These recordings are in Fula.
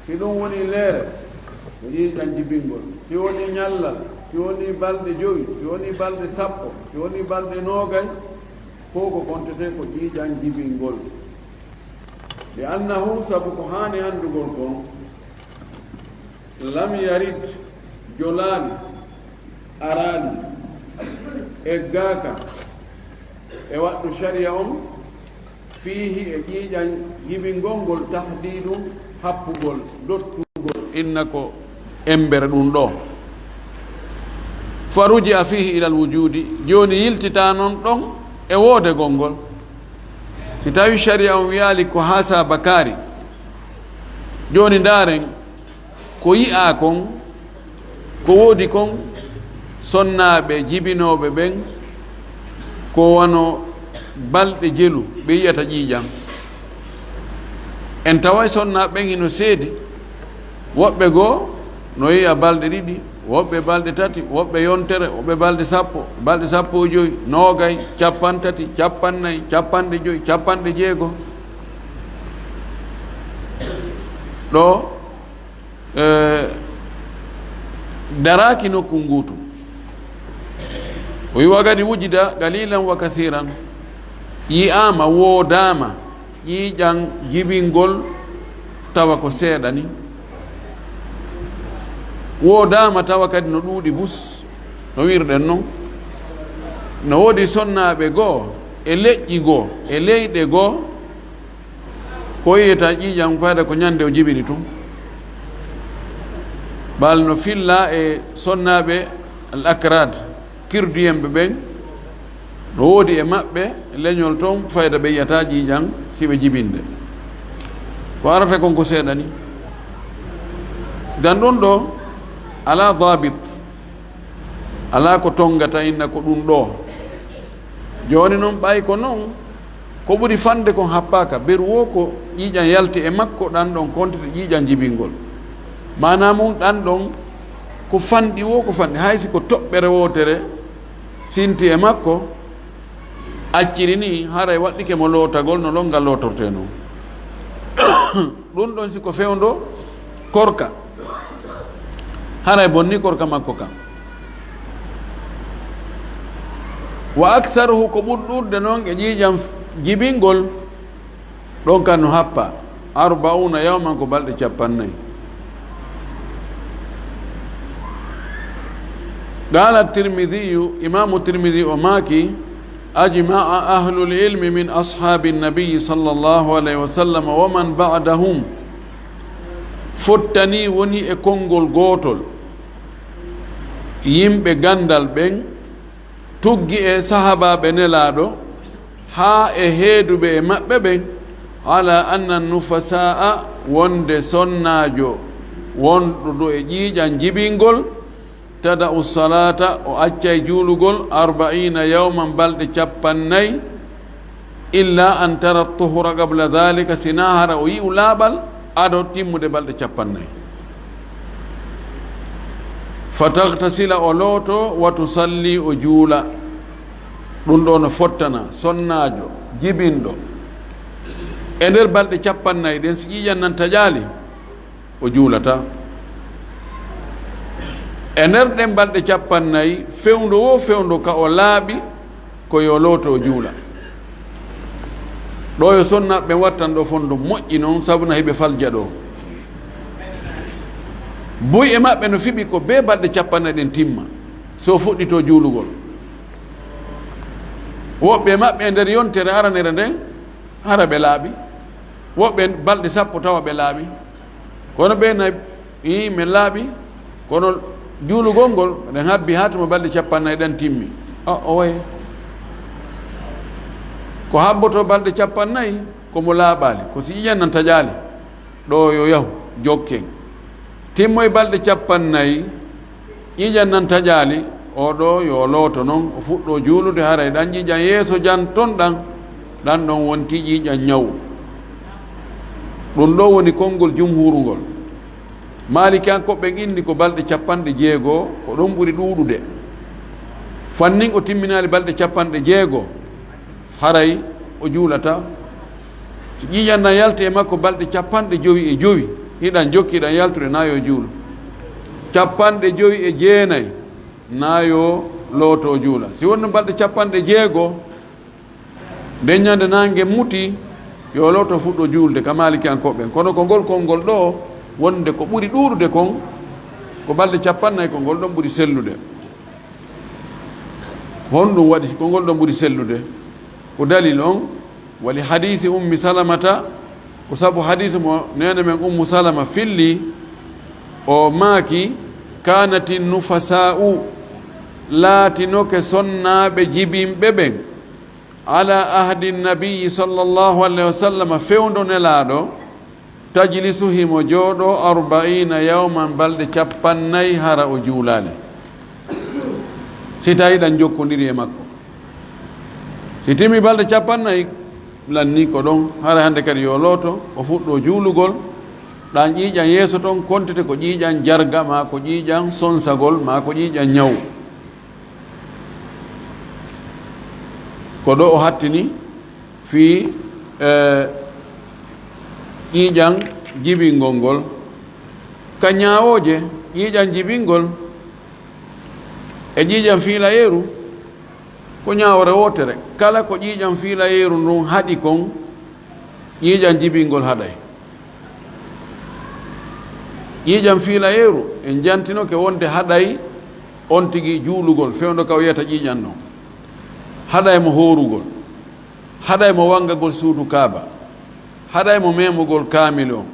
si ɗum woni leere ko ƴiiƴan jibingol, si woni ñallal, si woni balɗe 5, si woni balɗe 10, si woni balɗe 20, fof ko kontete ko ƴiiƴan jibingol. li annahu sabu ko haani anndugol kon lam yarid jolaani araani e gaaka e waɗɗu sharia on fiihi e ƴiiƴan jibingol ngol tahdidum happugol dottugol inna ko embere ɗum ɗo faruji a fihi ilal wujudi joni yiltita noon ɗon e woodegol ngol si tawi sharia on wiyaali ko hasa bakari joni ndaren ko yi'a kon ko woodi kon sonnaɓe jibinoɓe ɓen ko wano balɗe jelu ɓe yiyata ƴiiƴam en taway sonnaɓe ɓen hino seedi woɓɓe goo no yiya balɗe 2 woɓɓe balɗe 3 woɓɓe yontere woɓɓe balɗe 10 balɗe 15 noogay 30 40 50 56 ɗo daraki nokku nguutu o wiwa gadi wujida qalilan wa kathiran yi'ama woodama ƴiiƴan jibingol tawa ko seeɗa ni woodama tawa kadi no ɗuuɗi bus no wirɗen noon no woodi sonnaɓe goo e leƴƴi goo e leyɗe goo ko yiyata ƴiiƴan fayda ko ñande o jibini tum bal no filla e sonnaɓe al akrad kirduyemɓe ɓen no woodi e maɓɓe leñol toon fayda ɓe yiyata ƴiiƴan siɓe jibinde ko arata kon ko seeɗa ni dan ɗon ɗo ala dabit ala ko tongata inna ko ɗum ɗo joni noon ɓay ko noon ko ɓuri fande kon happaka beru wo ko ƴiiƴan yalti e makko ɗan ɗon kontete ƴiiƴan jibingol mana mum ɗan ɗon ko fanɗi wo ko fanɗi haysi ko toɓɓere wotere sinti e makko acciri ni haray waɗɗike mo lootagol no longal lotorte noon ɗum ɗon siko fewndo korka haray bonni korka makko kam wa aktharuhu ko ɓurɗurde noon e ƴiiƴam jibingol ɗon kan no happa 40 yawman ko balɗe 50 قال الترمذي إمام الترمذي وماكي أجمع أهل العلم من أصحاب النبي صلى الله عليه وسلم ومن بعدهم فتني وني إكونغول غوتول يمبي غاندال بين تuggi e sahabaɓe nelaɗo ha e heeduɓe e maɓɓe ɓen ala anna nufasaa wonde sonnajo wonɗuɗo e ƴiiƴan jibingol tada salata o accay juulugol 40 yawman balɗe 50 illa an tara tuhura qabla dhalika sina hara o yi'u laaɓal aɗo timmude balɗe 50 fatagtasila o looto wa tusalli o juula ɗum ɗo no fottana sonnajo jibinɗo e nder balɗe 50 ɗen si ƴiiƴan nan taƴaali o juulata e nder ɗen balɗe 50 fewndo wo fewndo ka o laaɓi ko yo looto o juula ɗo yo sonnaɓe wattan ɗo fondo moƴƴi noon sabu no heɓe falja ɗo buy e maɓɓe no fiɓi ko be balɗe 50 ɗen timma so fuɗɗito juulugol woɓɓe e maɓɓe e nder yontere aranere nden hara ɓe laaɓi woɓɓe balɗe 10 tawa ɓe laaɓi kono ɓe nayi min laaɓi kono juulugol ngol ɗen habbi hatuma balɗe 50 ɗen timmi o way ko habboto balɗe 50 komo laaɓali ko si ƴiƴan nan taƴaali ɗo yo yahu jokken timmoye balɗe 50 ƴiƴan nan taƴaali oɗo yo looto noon o fuɗɗo juulude haray ɗan ƴiƴan yeeso jan ton ɗan ɗon wonti ƴiƴan ñawu ɗum ɗo woni konngol jumhuru ngol maliki an koɓɓen inni ko balɗe 60 ko ɗum ɓuri ɗuuɗude fannin o timminali balɗe 60 haray o juulata so ƴiƴan nan yalti e makko balɗe 55 hiɗan jokki ɗan yaltude nayo juula. 59 nayo looto juula. Si wonno balɗe 60 nde ñande nangue muti yo looto fuɗɗo juulde ka malikiyankoɓe kono ko ngol konngol ɗo wonde ko ɓuri ɗuuɗude kon ko balɗe 40 ko ngol ɗon ɓuri sellude. honɗum waɗi ko ngol ɗon ɓuri sellude ko dalil on wali hadisi ummi salamata ko sabu hadise mo nene men ummu salama filli o maaki kanati nufasa'u laatinoke sonnaɓe jibinɓe ɓen ala ahdi nabiyi sallllahu alayhi wa sallam fewndo nelaɗo tajlisu himo jooɗo 40 yawman balɗe 40 hara o juulale si tawi ɗan jokkodiri e makko si timi balɗe 40 lanni ko ɗon hara hande kadi yo looto o fuɗɗo juulugol ɗan ƴiiƴan yeeso toon kontete ko ƴiiƴan jarga ma ko ƴiiƴan sonsagol ma ko ƴiiƴan ñaw ko ɗo o hattini fi ƴiiƴan jibingol ngol ka ñaawoje ƴiiƴan jibingol e ƴiiƴan fiilayeeru ko ñaawore wotere kala ko ƴiiƴan fiilayeeru ndun haɗi kon ƴiiƴan jibingol haɗay ƴiiƴan fiilayeeru en jantinoke wonde haɗay on tigi juulugol fewndo ka wiyata ƴiiƴan ɗon haɗay mo hoorugol haɗay mo wangagol suudu kaaba haɗay mo memugol kaamil o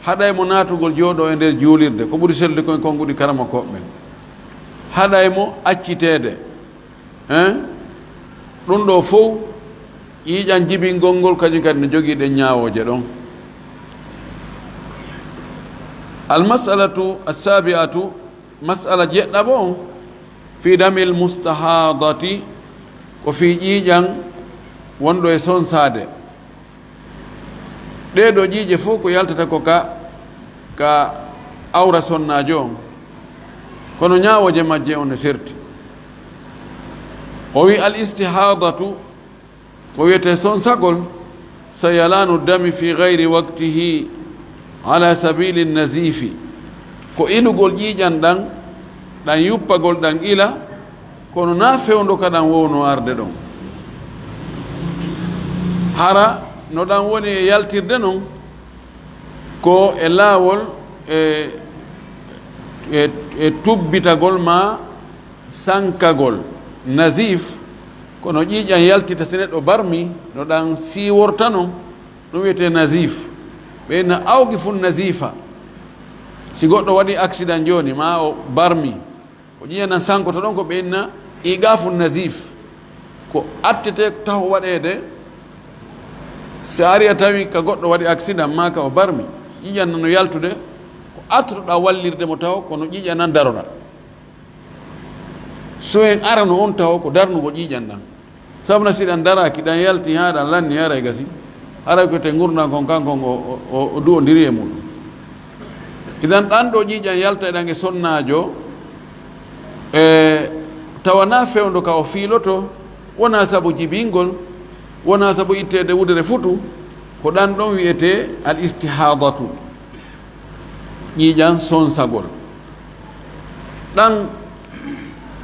haɗay mo naatugol jooɗo e nder juulirde ko ɓuri sellude koye konnguɗi karama koɓɓen haɗay mo acciteede ɗum ɗo fof ƴiiƴan jibingol ngol kañum kadi ne jogiiɗe ñaawooje ɗon almasalatu assabi'atu masala jeɗɗaɓo on fi damil mustahadati ko fi ƴiiƴan wonɗo e sonsaade ɗeɗo ƴiiƴe fof ko yaltata ko ka awra sonnaajo on kono ñaawoje majje on no serti o wi al istihadatu ko wiyete sonsagol sayalanu dami fi gayri waktihi ala sabili nazifi ko inugol ƴiiƴan ɗan yuppagol ɗan ila kono na fewndo ka ɗan wowno arde ɗon hara no ɗan woni e yaltirde noon ko e laawol e tubbitagol ma sankagol nazif kono ƴiiƴan yaltita so neɗɗo barmi no ɗan siiworta noon ɗum wiyete nazif ɓeyna awgi fun nazifa si goɗɗo waɗi accident joni ma o barmi ko ƴiiƴanan sankoto ɗon ko ɓeyna iqafu nazif ko attete taw waɗede so ari a tawi ka goɗɗo waɗi accident ma ka o barmi ƴiiƴan no yaltude ko attotoɗa wallirde mo taw kono ƴiiƴan nan daroɗa so en arano on taw ko darnugo ƴiiƴan ɗan sabuna siɗan daraki ɗan yalti ha ɗan lanni haray gasi haray kote gurdam kon kankon o duwodiri e muɗum idan ɗan ɗo ƴiiƴan yalta eɗan e sonnaajo tawana fewndo ka o fiiloto wona sabu jibingol wona sabu ittede wudere futu ko ɗan ɗon wiyete al istihadatu ƴiiƴan sonsagol ɗan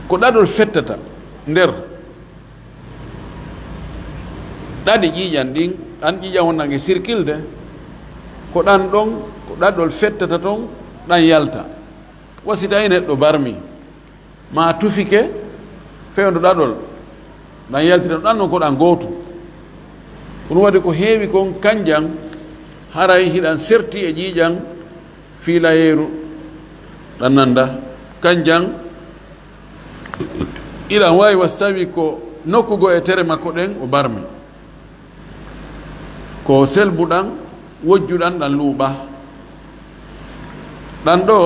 ko ɗaɗol fettata nder ɗaɗi ƴiiƴan ɗin ɗan ƴiiƴan wonɗan e circilde ko ɗan ɗon ko ɗaɗol fettata toon ɗan yalta wasi tawi neɗɗo barmi ma tufike fewndo ɗaɗol ɗan yaltita ɗan noon ko ɗan gootu ɗum waɗi ko heewi kon kanjan haray hiɗan serti e ƴiiƴan fiilayeeru ɗan nanda kanjan iɗan wawi wastawi ko nokkugo e tere makko ɗen o barmi ko selbuɗan wojjuɗan ɗan luuɓa ɗan ɗo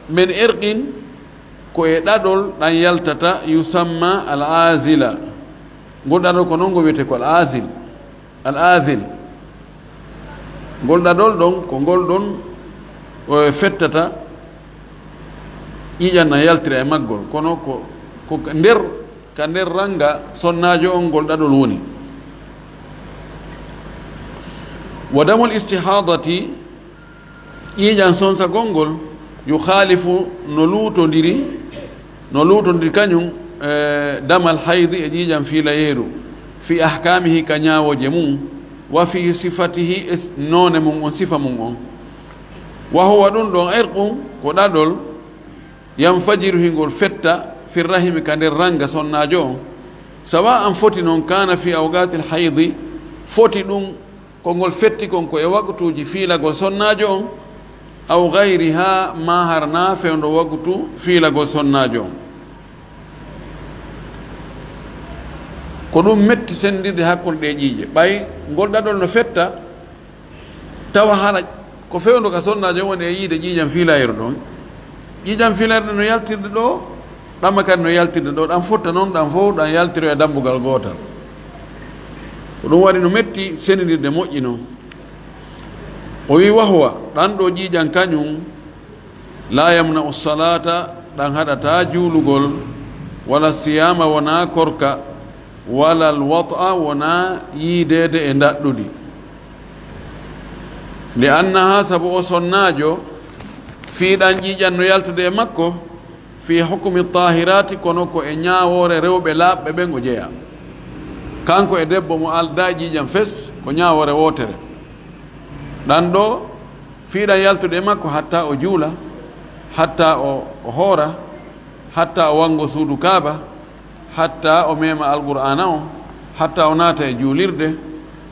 min irqin ko e ɗaɗol ɗan yaltata yusamma al azila ngol ɗaɗol ko noon ngo wiyete ko al azil ngol ɗaɗol ɗon ko ngol ɗon fettata ƴiiƴan na yaltira e maggol kono ko nder ranga sonnaajo on ngol ɗaɗol woni wa damul istihadati ƴiiƴan sonsa gongol yukhalifu no luutondiri kañum damal haydi e ƴiiƴan fiilayeeru fi ahkamihi ka ñaawoje mum wa fi sifatihi noone mum on sifa mum on wa huwa ɗum ɗon irqum ko ɗaɗol yanfajiru hingol fetta fi rahimi ka nder ranga sonnajo on sawa an foti noon kana fi awgati l haydi foti ɗum kongol fetti kon ko e waktuji fiilagol sonnajo on aw gayriha ma harna fewndo waktu fiilagol sonnajo on ko ɗum metti sendirde hakkude ɗe ƴiiƴe ɓay ngol ɗaɗol no fetta tawa hara ko fewndo ka sonnajo woni e yiide ƴiiƴam fiilayro ɗon ƴiiƴam fiilayre no yaltirde ɗo ɗamma kadi no yaltirde ɗo ɗan fotta noon ɗan fof ɗan yaltiro e dambugal gootal ko ɗum waɗi no metti sendirde moƴƴi noon o wi wahwa ɗan ɗo ƴiiƴan kañum la yamna'u salata ɗan haɗata juulugol wala siyama wona korka wala alwat'a wona yiidede e ndaɗɗudi li annaha sabu o sonnajo fiiɗan ƴiiƴan no yaltude e makko fi hukmi tahirati kono ko e ñaawore rewɓe laaɓɓe ɓen o jeeya kanko e debbo mo alda ƴiiƴan fes ko ñaawore wootere ɗan ɗo fiiɗan yaltude e makko hatta o juula hatta o hoora hatta o wango suudu kaaba hatta o mema alqur'ana o hatta o naata e juulirde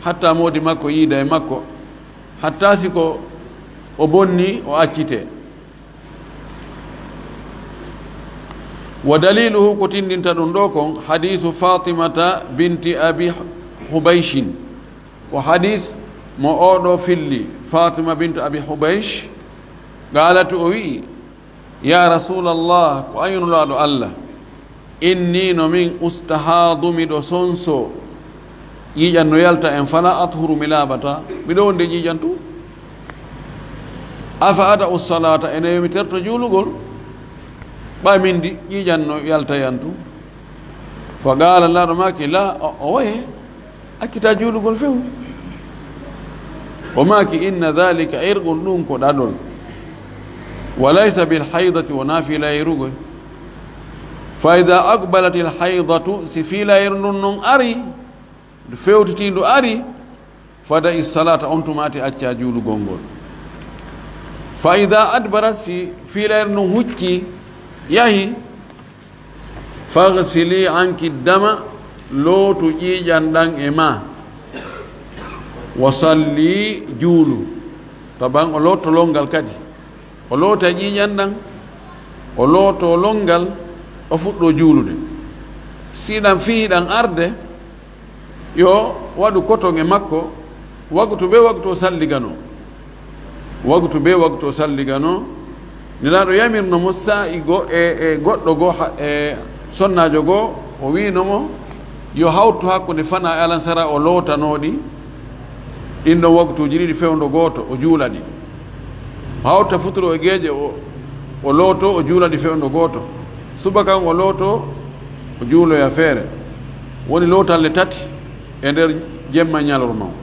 hatta moodi makko yiida e makko hatta siko o bonni o accite wa daliluhu ko tindinta ɗum ɗo kon hadisu fatimata binti abi hubayshin ko hadis mo oɗo filli fatima bintu abi hubaysh galatu o wi'i ya rasulallah ko aynulaɗo allah inni no min ustahadu miɗo sonso ƴiiƴan no yalta en fala athuru mi laaɓata miɗo wonde ƴiiƴan tu afa ada ussalata ene mi terto juulugol ɓa min di ƴiiƴan no yalta yan tu fa qala laɗo maki la o waye akkita juulugol few o maki inna dhalika irqun ɗum ko ɗaɗol wa laysa bilhaydati wona fiilayrugoy fa ida aqbalat alhaydatu si fiilayru ndun noon ari ndu fewtiti ndu ari fada issalata on tumati acca juulugol ngol fa ida adbarat si fiilayru ndun hucci yahi fagsili anki dama lootu ƴiiƴan ɗan e ma wa salli juulu taban o looto longal kadi o loota ƴiiƴan ɗan o looto longal o fuɗɗo juulude siɗan fihiɗan arde yo waɗu koton e makko waktu be waktu o salligano waktu be waktu o salligano nelaɗo yamirnomo sa'i go e goɗɗo goo e sonnajo goo o winomo yo hawtu hakkude fana e alansara o lootanoɗi ɗin ɗon waktuji ɗiɗi fewndo gooto o juula ɗi o hawta futuro e gueeƴe o looto o juula ɗi fewndo gooto subakan o looto o juuloya feere woni lootalle tati e nder jemma ñalorma o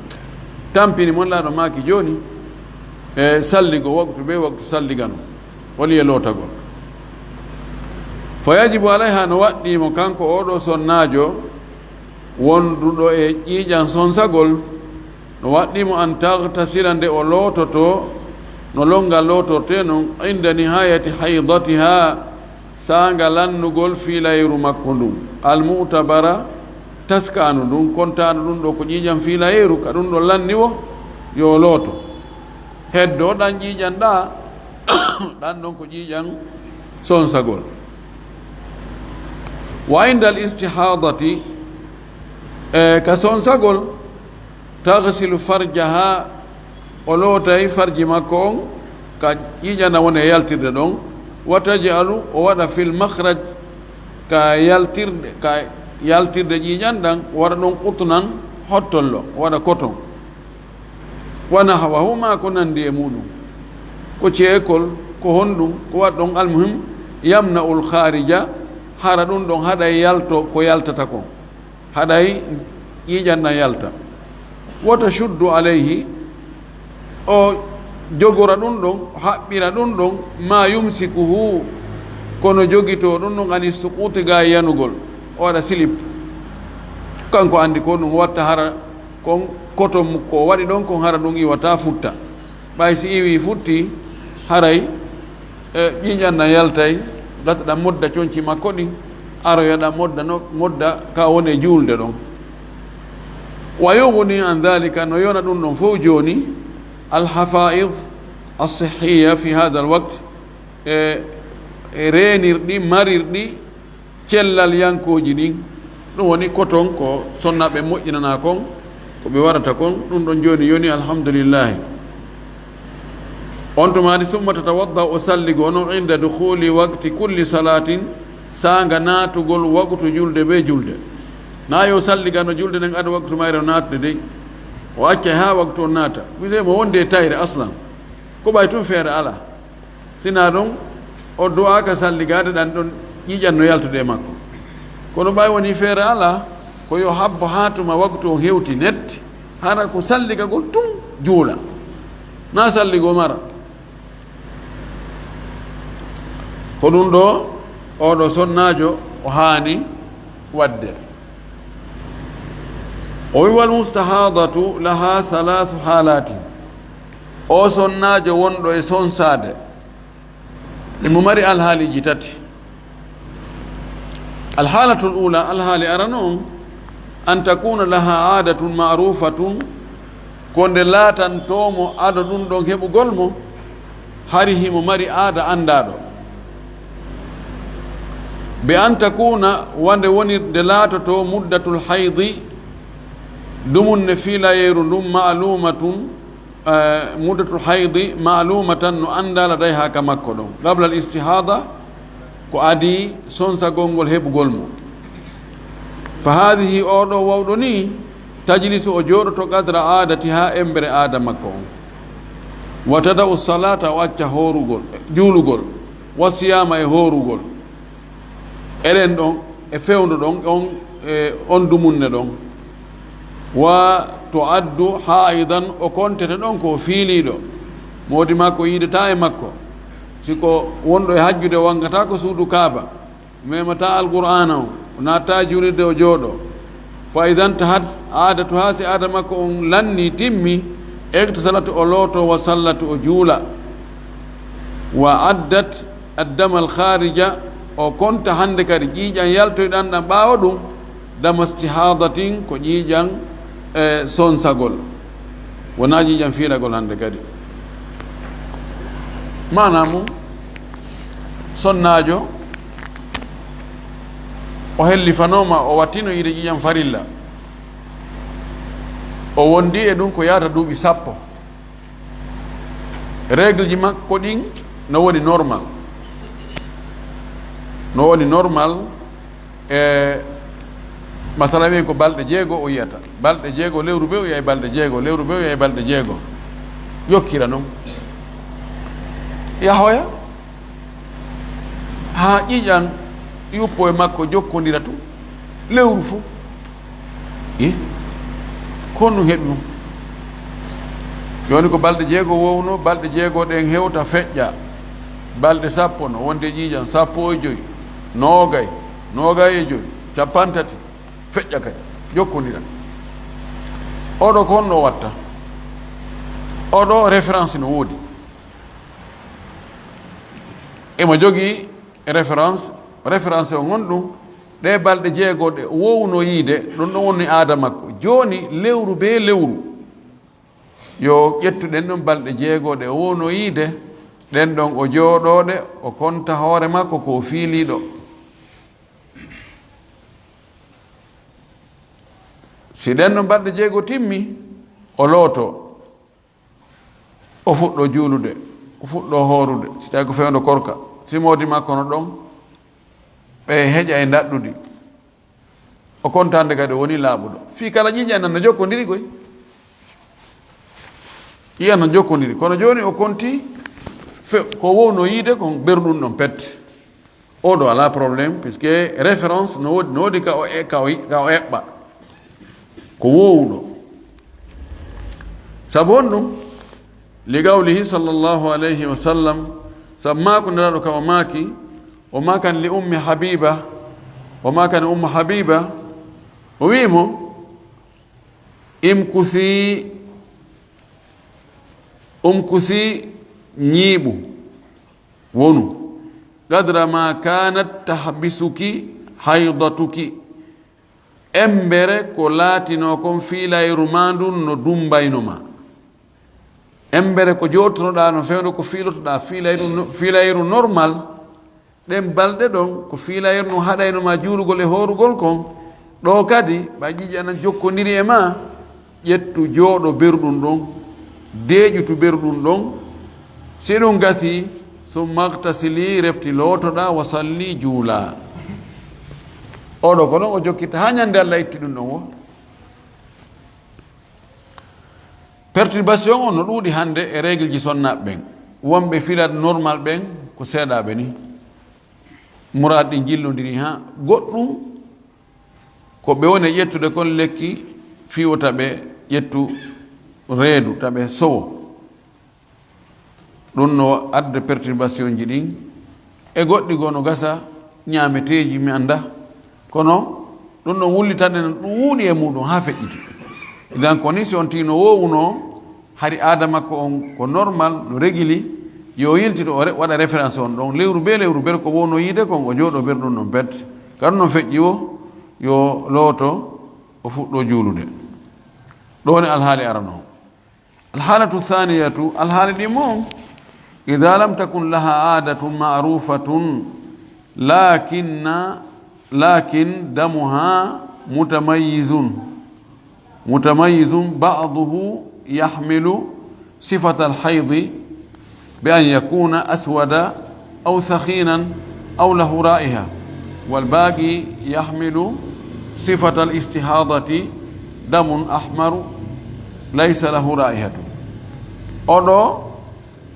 tampini mon laaɗo maaki jooni e salligo waktu be waktu salligano woni e lootagol fa yajibu alayha no waɗɗimo kanko oɗo sonnaajo wonduɗo e ƴiiƴan sonsagol no waɗɗimo an tagtasila nde o loototo no longal lootorte noon inda nihayati haydatiha saanga lannugol fiilayru makko ndun almutabara taskanu ndun kontano ɗum ɗo ko ƴiiƴan fiilayru ka ɗum ɗo lanni wo yo looto heddo ɗan ƴiiƴan ɗa ɗan ɗon ko ƴiiƴan sonsagol wa inda al istihadati ka sonsagol tagsilu farjaha o lootay farji makko on ka ƴiiƴana woni e yaltirde ɗon wa tajalu o waɗa fil makhraj ka yaltirde ƴiiƴan ɗan waɗa ɗon qutnan hottollo o waɗa coton wa nahwahuma ko nandi e muɗum ko ceekol ko honɗum ko waɗa ɗon almuhim yamna'ul kharija hara ɗum ɗon haɗay yalto ko yaltata kon haɗay ƴiiƴan ɗan yalta wata shuddu alayhi o jogora ɗum ɗon haɓɓira ɗum ɗon ma yumsikuhu kono jogito ɗum ɗon ani sukuti ga yanugol o waɗa silip kanko andi ko ɗum watta hara kon koto ko waɗi ɗon kon hara ɗum iwata futta ɓay si iwi futti haray ƴiƴanna yaltay gataɗa modda coñci makko ɗin aroyaɗa modda ka woni juulde ɗon wa yugni an dhalika no yona ɗum ɗon fof joni alhafaid alsihiya fi hada alwaqt renirɗi marirɗi cellal yankoji ɗin ɗum woni koton ko sonnaɓe moƴƴinana kon ko ɓe warata kon ɗum ɗon joni yoni alhamdulillahi on tumani summa tatawadda o salligo noon inda dukhuli waqti kulli salatin sanga natugol waqtu julde be julde na yo salliga no julde nden aɗa waqtu mayre o natde dey o acca ha waqtu o naata wise mo wonde tayre aslan ko ɓay tun feere ala sina ɗum o du'aka salligade ɗan ɗon ƴiƴan no yaltude e makko kono ɓay woni feere ala ko yo habbo ha tuma waqtu o hewti netti hara ko salligagol tun juula na salligo mara ko ɗum ɗo oɗo sonnajo o haani wadde o wi wal mustahadatu laha halathu halatin o sonnajo wonɗo e sonsade emo mari alhaaliji tati alhalatu l ula alhaali arano on an takuna laha adatun marufatun ko nde laatantomo aɗa ɗum ɗon heɓugol mo hari himo mari aada andaɗo be an takuna wande woni nde laatoto muddatul haydi dumun ne fiilayeru ndum malumatun muddatul haydi malumatan no andala day haka makko ɗon qabla al istihada ko adi sonsagol ngol heɓugol mo fa hadihi oɗo wawɗo ni tajlisu o jooɗoto qadra adati ha embere aada makko on wa tada'u salata o acca horugol juulugol wa siyama e horugol eɗen ɗon e fewndo ɗon on dumunne ɗon wa to addu haidan o kontete ɗon ko fiiliɗo modi makko yideta e makko siko wonɗo e hajjude wangata ko suudu kaaba memata alqur'ana o natta julirde o jooɗo fa idan tahat aadatu ha si aada makko on lanni timmi egtasalatu o looto wa sallatu o juula wa addat addama alkharija o konta hande kadi ƴiiƴan yaltoyɗan ɗan ɓaawa ɗum dama istihadatin ko ƴiiƴan sonsagol wona ƴiiƴan fiiragol hande kadi mana mum sonnajo o hellifanoma o wattino yiide ƴiiƴan farilla o wondi e ɗum ko yahata duuɓi 10 règle ji makko ɗin no woni normal no woni normal masala wi ko balɗe 6 o yiyata balɗe 6 lewru be o yiyay balɗe 6 lewru be o yiyay balɗe 6 yokkira noon yahoya ha ƴiƴan yuppo e makko jokkodira tum lewru fuu kon ɗum heɓi mum joni ko balɗe 6 wowno balɗe 6 ɗen hewta feƴƴa balɗe 10 no wonde ƴiiƴan 15 noogay e joyi 50 feƴƴa kay jokkodira oɗo ko honno watta oɗo référence no woodi emo jogii référence o gonɗum ɗe balɗe 6 ɗe wowno yiide ɗum ɗon woni aada makko joni lewru be lewru yo ƴettuɗen ɗum balɗe 6 ɗe wowno yiide ɗen ɗon o jooɗoɗe o konta hoore makko ko fiiliɗo si ɗen ɗon balɗe 6 timmi o looto o fuɗɗo juulude o fuɗɗo hoorude si tawi ko fewndo korka simodi makko no ɗon ɓe heƴa e daɗɗudi o kontande kadi woni laaɓuɗo fii kala ƴiƴan nan no jokkodiri koy ƴiyan no jokkodiri kono joni o konti ko wowno yiide ko berɗum ɗon pette oɗo ala probléme puisque référence no woodi ka o eɓɓa ko wowɗo sabu on ɗum li qawlihi sallallahu alayhi wa sallam sammaku nelaɗo ka o makan li ummi habiba o makan ummu habiba o wimo umkusi ñiiɓu wonu qadra ma kanat tahbisuki haydatuki embere ko laatino kon fiilayru ma ndun no dumbaynoma embere ko jottonoɗa no fewno ko fiilotoɗa fiilayru normal ɗen balɗe ɗon ko fiilayru no haɗaynoma juulugol e horugol kon ɗo kadi ɓa ƴiƴi anan jokkodiri e ma ƴettu jooɗo berɗum ɗon deeƴutu berɗum ɗon si ɗum gasi summa ihtasili refti lootoɗa wa salli juula oɗo ko noon o jokkitta ha ñande Allah itti ɗum ɗon wo perturbation o no ɗuuɗi hande e règle ji sonnaɓe ɓen wonɓe filat normal ɓen ko seeɗaɓe ni murad ɗi jillodiri ha goɗɗum ko ɓe woni ƴettude kon lekki fiwota ɓe ƴettu reedu taɓe sowo ɗum no adde perturbation ji ɗin e goɗɗi goo no gasa ñaameteeji mi annda kono ɗum ɗon wullitande no ɗum wuuɗi e muɗum ha feƴƴiti idan ko ni si on tino wowuno hari aada makko on ko normal no régili yo yiltito o waɗa référence on ɗon lewru be ko wowno yiide kon o jooɗo berɗum ɗon perte kadi noon feƴƴi o yo looto o fuɗɗo juulude ɗo ni alhaali arano alhaalatu thaniyatu alhaali ɗi mo ida lam takun laha aadatun ma'rufatun lakin damuha mutamayyizun ba'duhu yahmilu sifata alhayd bi an yakuna aswada aw thakhinan aw lahu ra'iha wal baqi yahmilu sifata alistihadati damun ahmaru laysa lahu ra'ihatu oɗo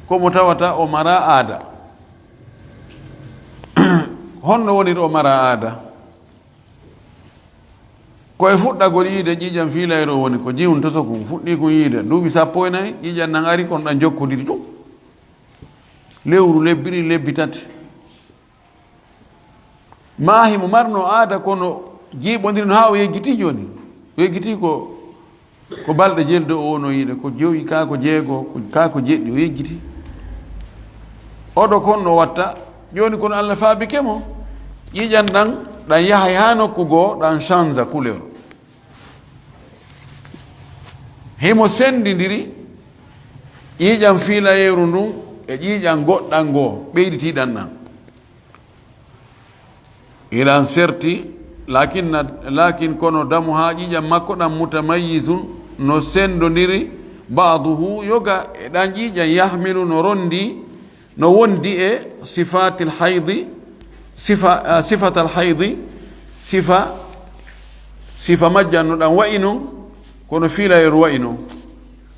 komo tawata o mara aada honno woniri o mara aada koye fuɗɗagol yiide ƴiƴam fiilayro woni ko jiwun toso kum fuɗɗi kum yiide duuɓi 14 ƴiƴam nan ari kono ɗan jokkodiri tum lewru lebbiri lebbi tati maahi mo marno aada kono jiiɓodiri no ha o yeggiti joni o yeggiti ko balɗe jelde o wono yiide ko jowi ka ko jeego ka ko jeɗɗi o yeggiti oɗo kon no watta joni kono Allah faabike mo ƴiƴan ɗan yahay ha nokku goo ɗan change couleur himo sendidiri ƴiƴan fiilayeru ndun e ƴiƴan goɗɗan goo ɓeyditiɗan ɗan iɗan serti lakin kono damu ha ƴiƴan makko ɗan mutamayyizun no sendodiri ba'duhu yoga e ɗan ƴiƴan yahmilu no rondi no wondi e sifatil haydi sifatal haydi sifa majjan no ɗan wayi non kono fiilayeru wayi non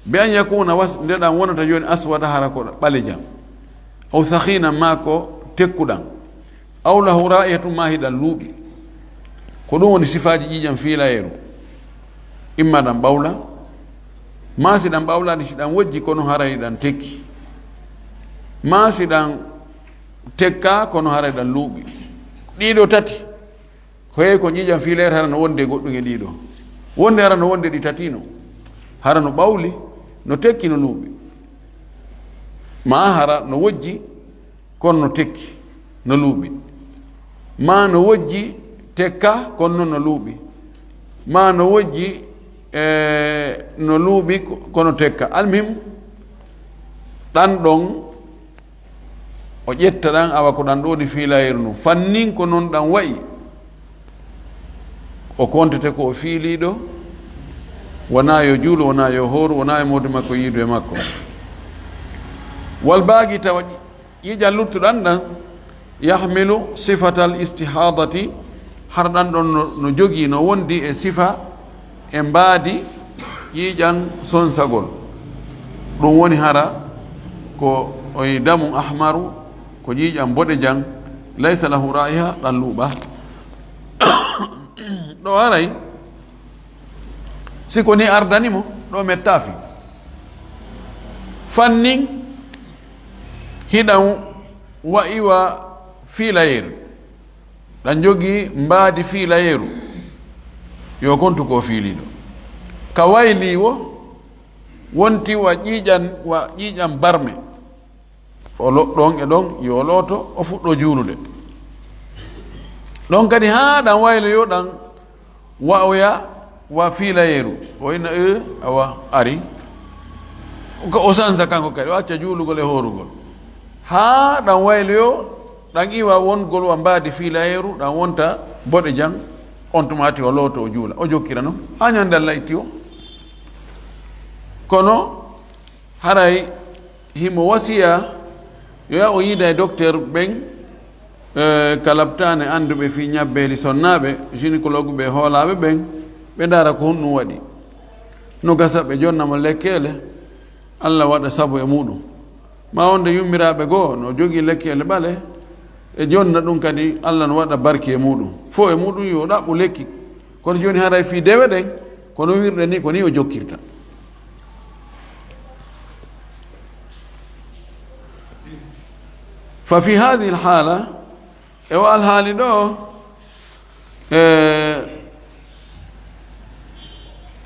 bi an yakuna nde ɗan wonata joni aswada hara ko ɓalejam aw thakhinan ma ko tekkuɗan aw lahu ra'ihatu ma hiɗan luuɓi ko ɗum woni sifaji ƴiƴam fiilayeru imma ɗan ɓawla ma si ɗan ɓawlani si ɗan wojji kono haray ɗan tekki ma si ɗan tekka kono haray ɗan luuɓi ɗiɗo tati ko heewi ko ƴiƴam fiilayere hara no wonde goɗɗum e ɗiɗo wonde hara no wonde ɗi tatino hara no ɓawli no tekki no luuɓi ma hara no wojji kono no tekki no luuɓi ma no wojji tekka kono noon no luuɓi ma no wojji no luuɓi kono tekka almuhim ɗan ɗon o ƴetta ɗan awa ko ɗan ɗoni fiilayeru ndu fannin ko noon ɗan wayi o kontete ko o fiiliɗo wona yo juulo wona yo hooru wona e mawde makko yiidu e makko wal baagi tawa ƴiƴan luttuɗan ɗan yahmilu sifatal istihadati har ɗan ɗon no jogii no wondi e sifa e mbaadi ƴiƴan sonsagol ɗum woni hara ko oye damu ahmaru ko ƴiƴan boɗe jang laysa lahu ra'iha ɗan luuɓa ɗo haray siko ni ardanimo ɗo mettafi fannin hiɗan wa'iwa fiilayeru ɗan jogi mbaadi fiilayeru yo kontu ko fiiliɗo ka wayli wo wonti wa ƴiiƴan barme o ɗon e ɗon yo looto o fuɗɗo juulude ɗon kadi haa ɗan wayloyo ɗan wa'oya wa fiilayeru o ina awa ari o sansa kanko kadi o acca juulugol e horugol haa ɗan wayloyo ɗan iwa wongol wa mbaadi fiilayeru ɗan wonta boɗe jang on tumati o looto o juula o jokkira noon ha ñande Allah itti o kono haray himo wasiya yo ya o yiida e docteur ɓen kalabtane anduɓe fi ñabbeli sonnaɓe gynécologue ɓe hoolaɓe ɓen ɓe dara ko honɗum waɗi no gasa ɓe jonnamo lekkele Allah waɗa sabu e muɗum ma wonde yummiraɓe goo no jogui lekkele ɓale e jonna ɗum kadi Allah no waɗa barki e muɗum fo e muɗum yo ɗaɓɓu lekki kono joni haray fi dewe ɗen kono wirɗe ni ko ni o jokkirta fa fi hadihi lhala e o alhaali ɗo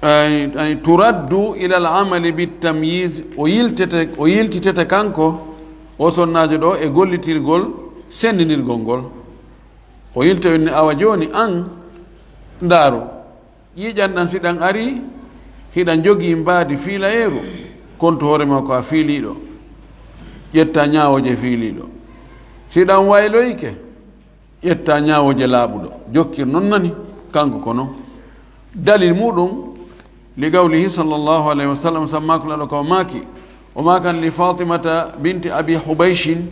ani turaddu ila alamali bitamyise o yiltitete kanko o sonnajo ɗo e gollitirgol sendinirgol ngol o yilto inni awa joni an ndaaru ƴiƴanɗan siɗan ari hiɗan jogii mbaadi fiilayeru konto hoorema ko a fiiliɗo ƴetta ñawoje fiiliɗo siɗan wayloyke ƴetta ñawoje laaɓuɗo jokkir noon nani kanko kono dalil muɗum li qawlihi sallllahu alayhi wa sallam sammakulaɗo ko maaki o makan li fatimata binti abi hubayshin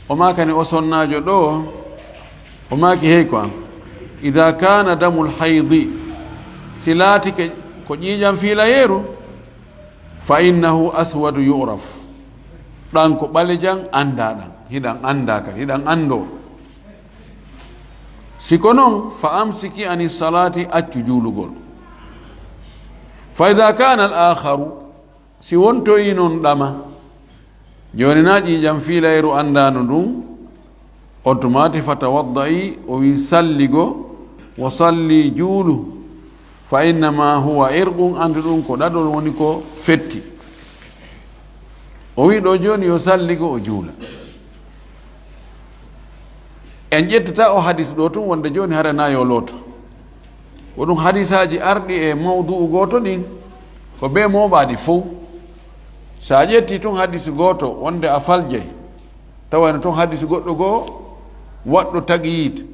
o makani o sonnajo ɗo o maaki hey ko am ida kana damul haydi si laatike ko ƴiiƴam fiilayeru fa innahu aswadu yuraf ɗan ko ɓalejan anda ɗan hiɗan anda kadi hiɗan ando siko noon fa amsiki ani salati accu juulugol fa ida kana al akharu si wontoyi noon ɗama joni na ƴiiƴam fiilayeru andano ɗum automati fatawaddai o wi salligo wo salli juulu fa innama huwa irqum andu ɗum ko ɗaɗol woni ko fetti o wi ɗo joni yo salligo o juula en ƴettata o hadis ɗo tun wonde joni harana yo loota ko ɗum hadisaji arɗi e mawdu'u goto ɗin ko be moɓaɗi fof sa ƴetti tun hadis goto wonde a faljay tawano tun hadis goɗɗo goo waɗɗo tagyid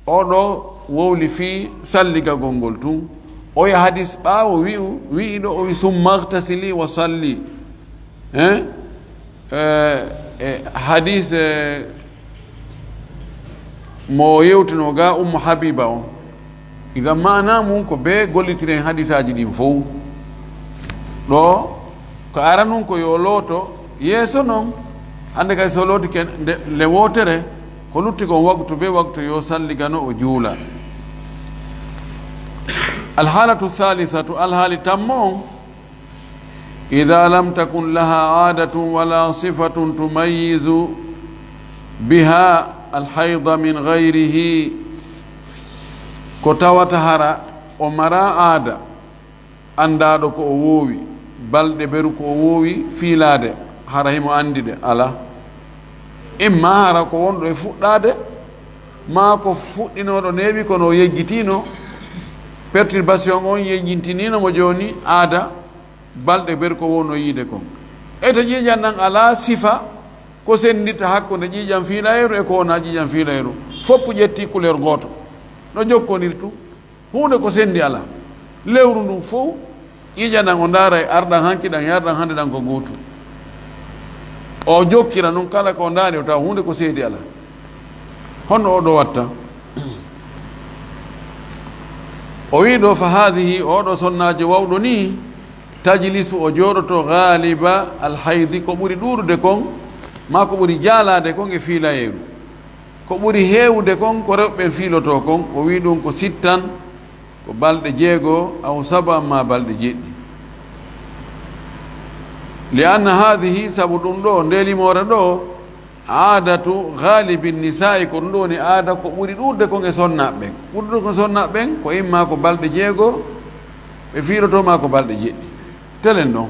oɗo wowli fi salligagol ngol tun oya hadis ɓaawo wi'iɗo o wi summartasili wa salli hadis mo yewtino ga ummu habiba on idan mana mum ko be gollitiren hadisaji ɗin fof ɗo ko ara nun ko yo looto yeeso noon hande kay so lootike nde wotere ko lutti kon waktu be waktu yo salligano o juula alhalatu thalithatu alhaali tammo on ida lam takun laha adatun wala sifatun tumayizu biha alhayda min gayrihi ko tawata hara o mara aada andaɗo ko o woowi balɗe beru ko o woowi fiilade hara himo andide ala imma hara ko wonɗo e fuɗɗade ma ko fuɗɗinoɗo neeɓi kono o yejjitino perturbation on yejjintininomo joni aada balɗe beru ko wonno yiide kon e to ƴiiƴan ɗan ala sifa ko sendita hakkude ƴiiƴam fiilayeru e ko wona ƴiiƴam fiilayeru foppu ƴetti couleur goto no jokkonir tu hunde ko sendi ala lewru ndun fof ƴiiƴan ɗan o ndaara e arɗan hanki ɗan yarɗan hande ɗan ko gotu o jokkira noon kala ko ndaari o tawa hunde ko seedi ala honno oɗo watta o wi ɗo fa hadihi oɗo sonnajo wawɗo ni tajlisu o jooɗoto galiba alhaydi ko ɓuri ɗuuɗude kon ma ko ɓuri jaalade kon e fiilayeru ko ɓuri heewde kon ko rewɓe fiiloto kon o wi ɗum ko sittan ko balɗe 6 aw 7 ma balɗe 7 li anna hadhihi sabu ɗum ɗo ndelimore ɗo aadatu ghalibi nisai ko ɗum ɗo ni aada ko ɓuri ɗurde kon e sonnaɓe ɓen ɓurɗo ko sonnaɓe ɓen ko imma ko balɗe 6 ɓe fiirotoma ko balɗe 7 telen ɗon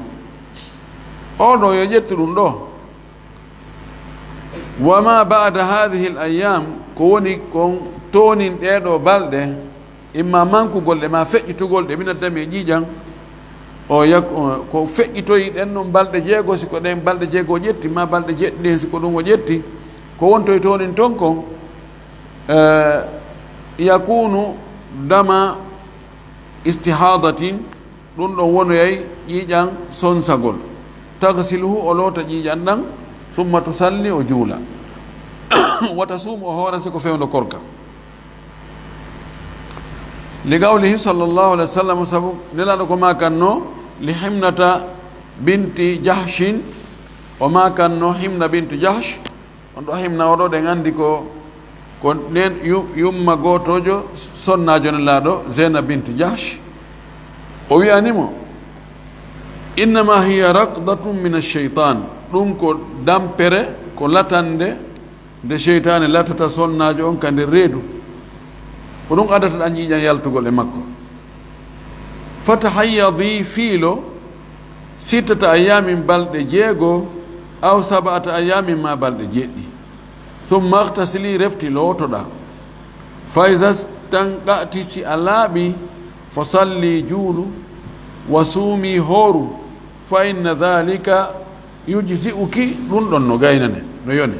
oɗo yo ƴettu ɗum ɗo wama bada hadihi l ayam ko woni kon tonin ɗeɗo balɗe imma mankugol ɗe ma feƴƴitugol ɗe minaddami e ƴiiƴan ko feƴƴitoyi ɗen ɗon balɗe 6 siko ɗen balɗe 6 o ƴetti ma balɗe 7 ɗen siko ɗum o ƴetti ko wontoye tonin ton kon yakunu dama istihadatin ɗum ɗon wonoyay ƴiiƴan sonsagol tagsiluhu o loota ƴiiƴan ɗan summa tusalli o juula wata suumu o hoora siko fewndo korka li qawlihi sallallahu alaihi wasallam sabu nelaɗo ko makanno li himnata binti jahshin o makanno himna binti jahsh on ɗo himna oɗo ɗen andi ko nen yumma gotojo sonnajo nelaɗo Zainab binti jahsh o wiyanimo innama hiya raqdatun min alcheytan ɗum ko dampere ko latande nde cheytane latata sonnajo on ka nder reedu ko ɗum adata ɗan ƴiiƴan yaltugol e makko fatahayyadi fiilo 6 ayamin balɗe 6 aw 7 ayamin ma balɗe 7 summa ihtasili refti lootoɗa fa iza stanqati si a laaɓi fa salli juulu wa suumi hooru fa inna dhalika yujzi'uki ɗum ɗon no gaynane no yone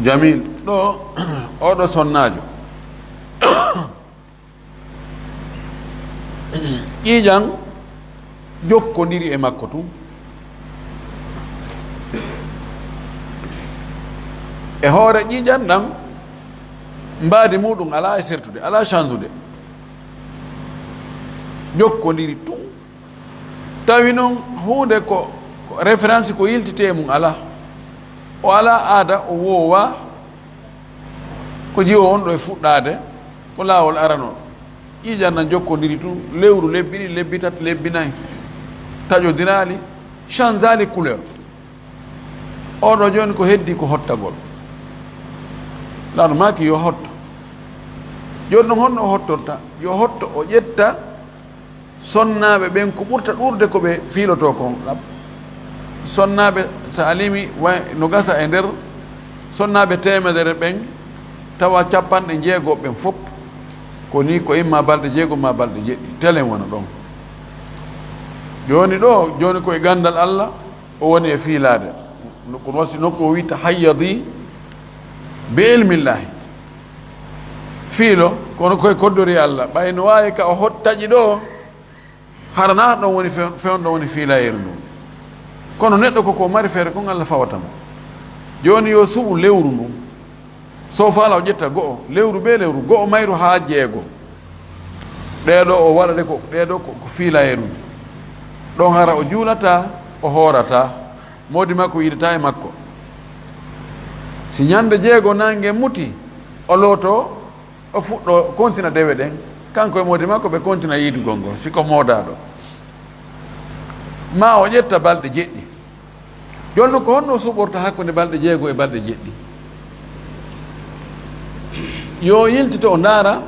jamil ɗo oɗo sonnajo ƴiiƴan jokkodiri e makko tum e hoore ƴiiƴan ɗam mbaadi muɗum ala e sertude ala change jokkodiri tum tawi noon hunde ko référence ko yiltite mum ala o ala aada o woowa ko jiwo on ɗo e fuɗɗade ko laawol arano ƴiiƴan nan jokkodiri tum lewru lebbi ɗiɗi lebbi tati lebbi nayyi taƴodirali change ali couleur oɗo joni ko heddi ko hottagol laaɗo maki yo hotto joni noon honno o hottorta yo hotto o ƴetta sonnaɓe ɓen ko ɓurta ɗurde koɓe fiiloto kon sonnaɓe sa alimi no gasa e nder sonnaɓe 100 ɓen tawa 60 ɓen fof ko ni ko imma balɗe 6 ma balɗe 7 telen wona ɗon joni ɗo joni koye gandal Allah o woni e fiilade ko wasi nokku o witta hayyadi bi ilmillahi fiilo kono koye koddori Allah ɓay no wawi ka o hottaƴi ɗo harana ɗon woni fewnɗo woni fiilayeri ndu kono neɗɗo koko mari feere kon Allah fawatamo joni yo suɓu lewru ndu so faala o ƴetta go'o lewru be lewru go'o mayru ha 6 ɗeɗo o waɗa de ko ɗeɗo ko fiilayeri ndu ɗon hara o juulata o hoorata modi makko yidata e makko si ñande 6 nangue muti o looto o fuɗɗo continua dewe ɗen kanko e modi makko ɓe continua yiidugol ngol siko moodaɗo ma o ƴetta balɗe 7 joni ko honno suɓorta hakkude balɗe 6 e balɗe 7 yo yiltito o ndaara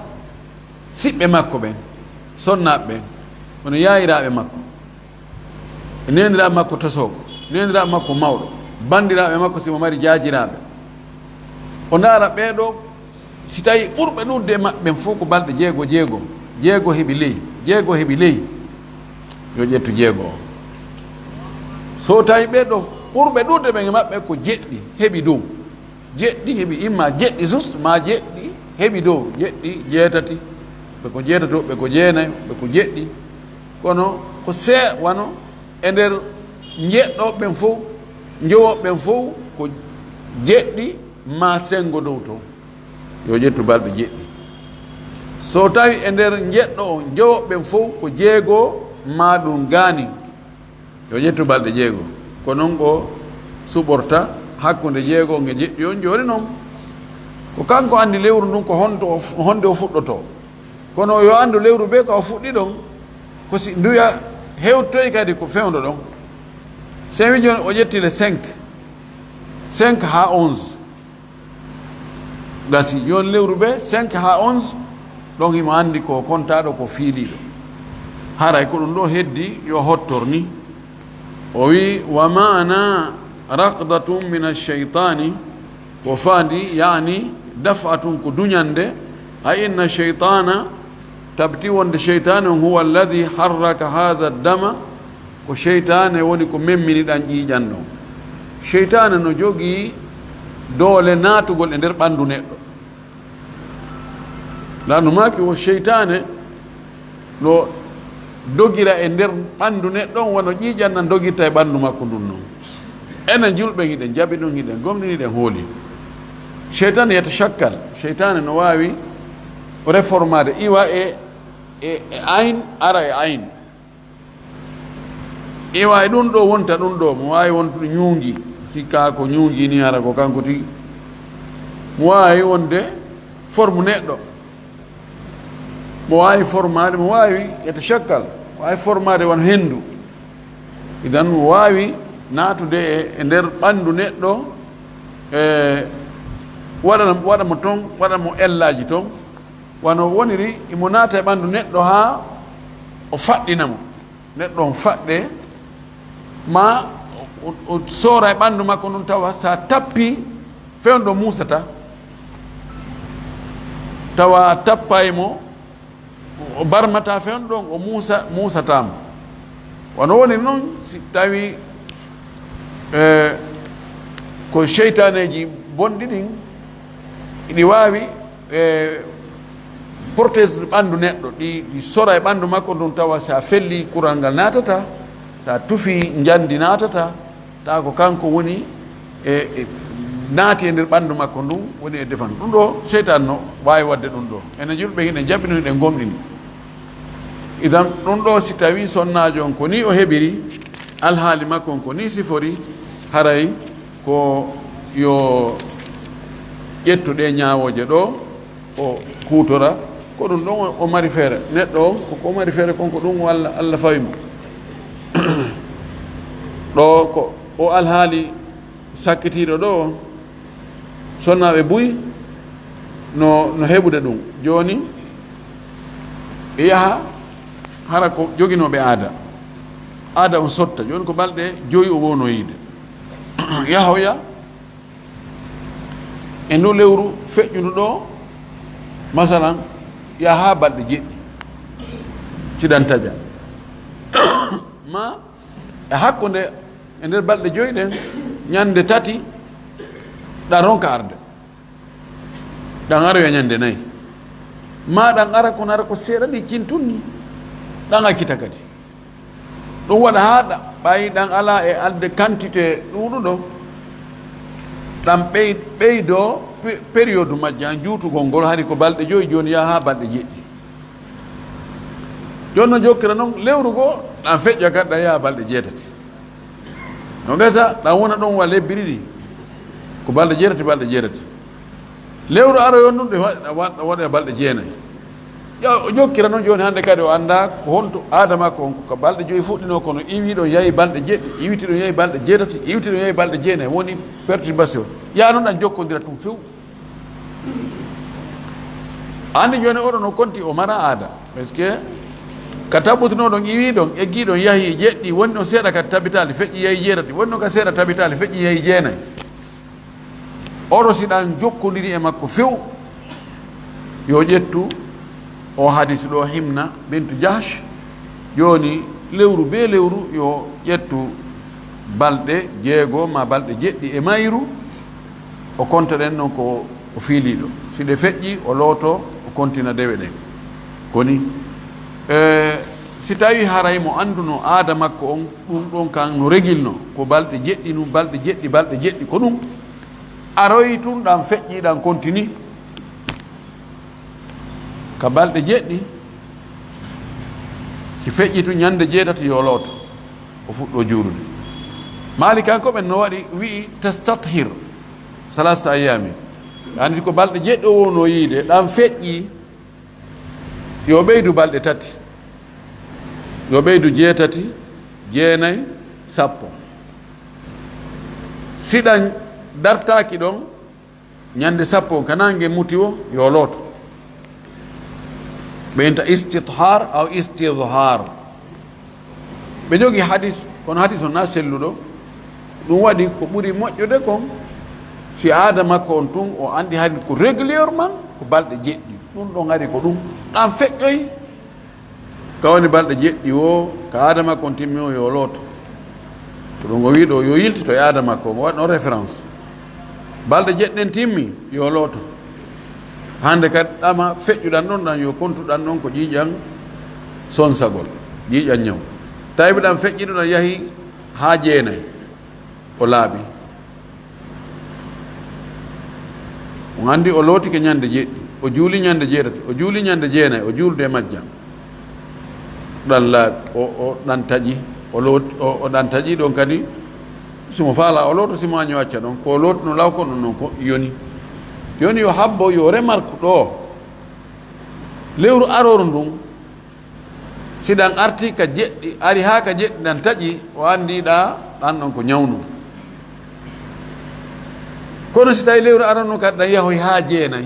siɓɓe makko ɓen sonnaɓe ɓen wono yayiraɓe makko nendiraɓe makko tosoko nendiraɓe makko mawɗo bandiraɓe makko simo mari jaajiraɓe o ndaara ɓeeɗo si tawi ɓurɓe ɗurde e maɓɓe fof ko balɗe 6 heeɓi ley 6 heeɓi ley yo ƴettu 6 o so tawi ɓeɗo ɓurɓe ɗurde ɓen e maɓɓe ko 7 heeɓi dow 7 heeɓi imma 7 juste ma 7 heeɓi dow 7 jeetati ɓe ko jeetati ɓe ko 9 ɓe ko 7 kono ko see wano e nder jeɗɗoɓen fof jowoɓen fof ko 7 ma sengo dow to yo ƴettu balɗe 7 so tawi e nder jeɗɗo o jowoɓen fof ko 6 ma ɗum gaani yo ƴettu balɗe 6 ko noon o suɓorta hakkude 6 e 7 on joni noon ko kanko andi lewru ndun ko honde o fuɗɗoto kono yo andu lewru be ko o fuɗɗi ɗon ko si nduya hewtoy kadi ko fewndo ɗon sen wi joni o ƴetti le 5 ha 11 gasi joni lewru ɓe 5 ha 11 ɗon himo anndi ko kontaɗo ko fiiliɗo haray ko ɗum ɗo heddi yo hottor ni o wi wa mana raqdatum min alcheytani ko faandi yani dafatun ko duñande a inna cheytana tabti wonde cheytane on huwa alladi harraka hada dama ko cheytane woni ko memmini ɗan ƴiiƴan ɗon cheytane no jogii doole naatugol e nder ɓanndu neɗɗo lanumaki o cheytane no dogira e nder ɓanndu neɗɗon wono ƴiiƴan nan dogirta e ɓanndu makko ndun noon enen julɓe hiɗen jaɓi ɗum hiɗen gomnini ɗen hooli cheytane yeta chakkal cheytane no waawi réformade iwa e ayn ara e ayn iwa e ɗum ɗo wonta ɗum ɗo mo waawi wontude ñuungi sikka ko ñuungi ni ara ko kanko tigi mo waawi wonde forme neɗɗo mo waawi formade mo waawi yeta chakkal mo waawi formade won henndu idan mo waawi naatude e nder ɓanndu neɗɗo waɗa mo toon waɗa mo ellaji toon wano woniri imo naata e ɓanndu neɗɗo haa o faɗɗina mo neɗɗo on faɗɗe ma o soora e ɓanndu makko ɗum tawa sa tappi fewnɗo muusata tawa tappay mo o barmata fewnɗon o muusatamo wano woni noon si tawi ko cheytaneji bonɗi ɗin ɗi waawi protège ɓanndu neɗɗo ɗi sora e ɓanndu makko ɗum tawa sa felli kural ngal naatata sa tufi njandi naatata tawa ko kanko woni e naati e nder ɓanndu makko ndun woni e defan ɗum ɗo cheytane no waawi wadde ɗum ɗo enen julɓe hiɗen jaɓɓino hiɗen gomɗini idan ɗum ɗo si tawi sonnajo on ko ni o heɓiri alhaali makko on ko ni sifori haray ko yo ƴettu ɗe ñaawoje ɗo o kuutora ko ɗum ɗon o mari feere neɗɗo o koko mari feere konko ɗum walla Allah fawi mo ɗo ko o alhaali sakkitiiɗo ɗo sonnaɓe buy no heɓude ɗum jooni yaha hara ko joginoɓe aada on sotta jooni ko balɗe joyi o wowno yiide yahoya e ndu lewru feƴƴudu ɗo masalan yaha balɗe jeɗɗi ciɗantaja ma e hakkunde e nder balɗe joyi ɗen ñande tati ɗan ronka arde ɗan aroya ñande nayyi ma ɗan ara kono ara ko seeɗa ɗi cintunni ɗan akkita kadi ɗum waɗa ha ɓayi ɗan ala e alde quantité ɗuɗuɗo ɗan ɓeydo période majje an juutugol ngol hari ko balɗe joyi joni yaha ha balɗe jeɗɗi joni no jokkira noon lewru goo ɗan feƴƴa kadi ɗan yaha balɗe jeetati no gasa ɗan wona ɗon wa lebbiri ɗi ko balɗe jeetati lewru aroyon ɗum ɗe waɗa e balɗe jeenayi o jokkira noon joni hannde kadi o annda ko honto adama ko onko ko balɗe joyi fuɗɗino kono iwi ɗon yahi balɗe jeɗɗi iwiti ɗon yahi balɗe jeetati iwiti ɗon yahi balɗe jeenayi woni perturbation ya noon ɗan jokkodira tum few andi joni oɗo no konti o mara aada par ce que ka tabbutinoɗon iwi ɗon eggiɗon yahi jeɗɗi woni ɗon seeɗa kadi tabitali feƴƴi yahi jeetati woni ɗon ka seeɗa tabitali feƴƴi yahi jeenayi oɗo si ɗan jokkodiri e makko few yo ƴettu o hadisi ɗo Himna bintu Jahsh joni lewru be lewru yo ƴettu balɗe jeego ma balɗe jeɗɗi e mayru o konta ɗen noon ko o fiiliɗo si ɗe feƴƴi o looto o kontina dewe ɗen koni si tawi haray mo anduno aada makko on ɗum ɗon kan no regilno ko balɗe jeɗɗi num balɗe jeɗɗi ko ɗum aroyi tun ɗan feƴƴi ɗan continue ka balɗe jeɗɗi si feƴƴi tu ñande jeetati yo looto o fuɗɗo juurude maali kanko ɓen no waɗi wi'i tastathir salasa ayami andi ko balɗe jeɗɗi o wowno yiide ɗan feƴƴi yo ɓeydu balɗe tati yo ɓeydu 7 9 10 siɗan dartaki ɗon ñande 10 kanange muti o yo looto ɓeynta istithar aw istidhar ɓe jogi hadis kono hadis o na selluɗo ɗum waɗi ko ɓuri moƴƴude kon si aada makko on tun o andi hari ko régulièrement ko balɗe 7 ɗum ɗon ari ko ɗum ɗan feƴƴoy kawani balɗe 7 o ko aada makko on timmi o yo looto to ɗum o wiɗo yo yiltito e aada makko o waɗi ɗon référence balɗe 7 timmi yo looto hande kadi ɗama feƴƴuɗan ɗon ɗan yo kontuɗan ɗon ko ƴiƴan sonsagol ƴiƴan ñaw tawi ɗan feƴƴiɗoɗan yahi ha 9 o laaɓi on andi o looti ke ñande 7 o juuli ñande 7 o juuli ñande 9 o juulde majjam ɗan laaɓi o ɗan taƴi o ɗan taƴi ɗon kadi simo faala o looto simo año acca ɗon ko looti no law kono noon ko yoni joni yo habbo yo remarque ɗo lewru aroru ndun siɗan arti ka 7 ari ha ka 7 ɗan taƴi o andiɗa ɗan ɗon ko ñawnu kono si tawi lewru aroru ndun kadi ɗan yahoy ha 9